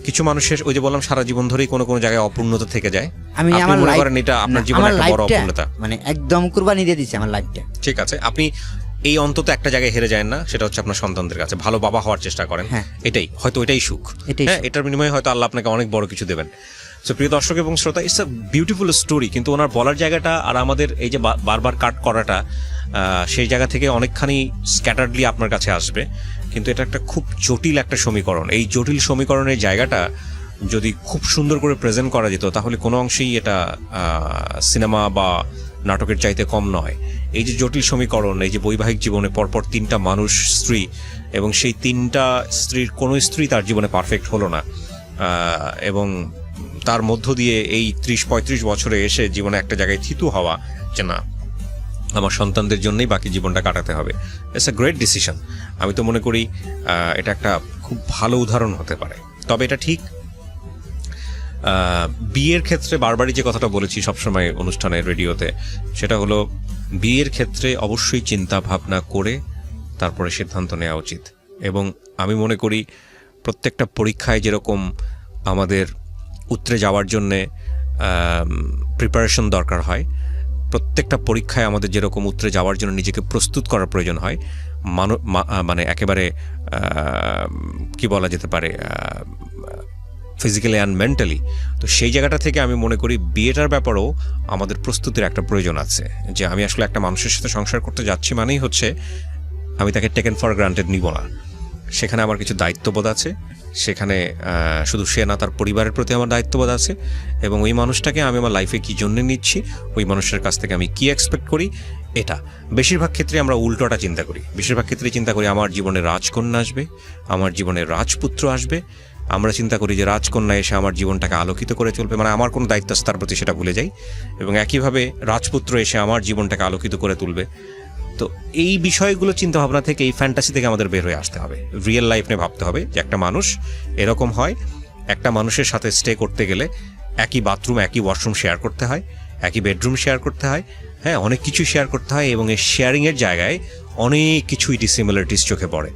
কিছু মানুষের ওই যে বললাম সারা জীবন ধরেই কোনো জায়গায় অপূর্ণতা থেকে যায়,
আমি
আপনি
আমার
মনে করেন এটা আপনার জীবনে একটা বড় অপূর্ণতা,
মানে একদম কুরবানি দিয়ে দিচ্ছি আমার লাইফটা।
ঠিক আছে, আপনি এই অন্তত একটা জায়গায় হেরে যায় না, সেটা হচ্ছে আপনার সন্তানদের কাছে ভালো বাবা হওয়ার চেষ্টা করেন। এটাই হয়তো এটাই সুখ, হ্যাঁ, এটার বিনিময়ে হয়তো আল্লাহ আপনাকে অনেক বড় কিছু দেবেন। সো প্রিয় দর্শক এবং শ্রোতা, ইটস আ বিউটিফুল স্টোরি, কিন্তু ওনার বলার জায়গাটা আর আমাদের এই যে বারবার কাট করাটা, সেই জায়গা থেকে অনেকখানি স্ক্যাটার্ডলি আপনার কাছে আসবে। কিন্তু এটা একটা খুব জটিল একটা সমীকরণ। এই জটিল সমীকরণের জায়গাটা যদি খুব সুন্দর করে প্রেজেন্ট করা যেত তাহলে কোনো অংশেই এটা সিনেমা বা নাটকের চাইতে কম নয়। এই যে জটিল সমীকরণ, এই যে বৈবাহিক জীবনে পরপর 3টা মানুষ স্ত্রী, এবং সেই 3টা স্ত্রীর কোনো স্ত্রী তার জীবনে পারফেক্ট হলো না, এবং তার মধ্য দিয়ে এই 30-35 বছরে এসে জীবনে একটা জায়গায় থিতু হওয়া যে না, আমার সন্তানদের জন্যই বাকি জীবনটা কাটাতে হবে। It's a great decision. আমি তো মনে করি এটা একটা খুব ভালো উদাহরণ হতে পারে। তবে এটা ঠিক, বিয়ের ক্ষেত্রে বারবারই যে কথাটা বলেছি সবসময় অনুষ্ঠানে, রেডিওতে, সেটা হলো বিয়ের ক্ষেত্রে অবশ্যই চিন্তা ভাবনা করে তারপরে সিদ্ধান্ত নেওয়া উচিত। এবং আমি মনে করি প্রত্যেকটা পরীক্ষায় যেরকম আমাদের উতরে যাওয়ার জন্যে প্রিপারেশন দরকার হয়, প্রত্যেকটা পরীক্ষায় আমাদের যেরকম উতরে যাওয়ার জন্য নিজেকে প্রস্তুত করার প্রয়োজন হয়, মানে একেবারে কি বলা যেতে পারে, ফিজিক্যালি অ্যান্ড মেন্টালি। তো সেই জায়গাটা থেকে আমি মনে করি বিয়েটার ব্যাপারেও আমাদের প্রস্তুতির একটা প্রয়োজন আছে। যে আমি আসলে একটা মানুষের সাথে সংসার করতে যাচ্ছি মানেই হচ্ছে আমি তাকে টেকেন ফর গ্রান্টেড নিব না। সেখানে আমার কিছু দায়িত্ববোধ আছে, সেখানে শুধু সে না, তার পরিবারের প্রতি আমার দায়িত্ববোধ আছে, এবং ওই মানুষটাকে আমি আমার লাইফে কী জন্য নিচ্ছি, ওই মানুষের কাছ থেকে আমি কী এক্সপেক্ট করি। এটা বেশিরভাগ ক্ষেত্রে আমরা উল্টোটা চিন্তা করি। বেশিরভাগ ক্ষেত্রে চিন্তা করি আমার জীবনে রাজকন্যা আসবে, আমার জীবনে রাজপুত্র আসবে। আমরা চিন্তা করি যে রাজকন্যা এসে আমার জীবনটাকে আলোকিত করে চলবে, মানে আমার কোনো দায়িত্ব আছে তার প্রতি সেটা ভুলে যাই। এবং একইভাবে রাজপুত্র এসে আমার জীবনটাকে আলোকিত করে তুলবে। তো এই বিষয়গুলো চিন্তাভাবনা থেকে, এই ফ্যান্টাসি থেকে আমাদের বের হয়ে আসতে হবে। রিয়েল লাইফ নিয়ে ভাবতে হবে যে একটা মানুষ এরকম হয়, একটা মানুষের সাথে স্টে করতে গেলে একই বাথরুম, একই ওয়াশরুম শেয়ার করতে হয়, একই বেডরুম শেয়ার করতে হয়, হ্যাঁ, অনেক কিছু শেয়ার করতে হয়, এবং এই শেয়ারিংয়ের জায়গায় অনেক কিছুই ডিসিমিলারিটিস চোখে পড়ে।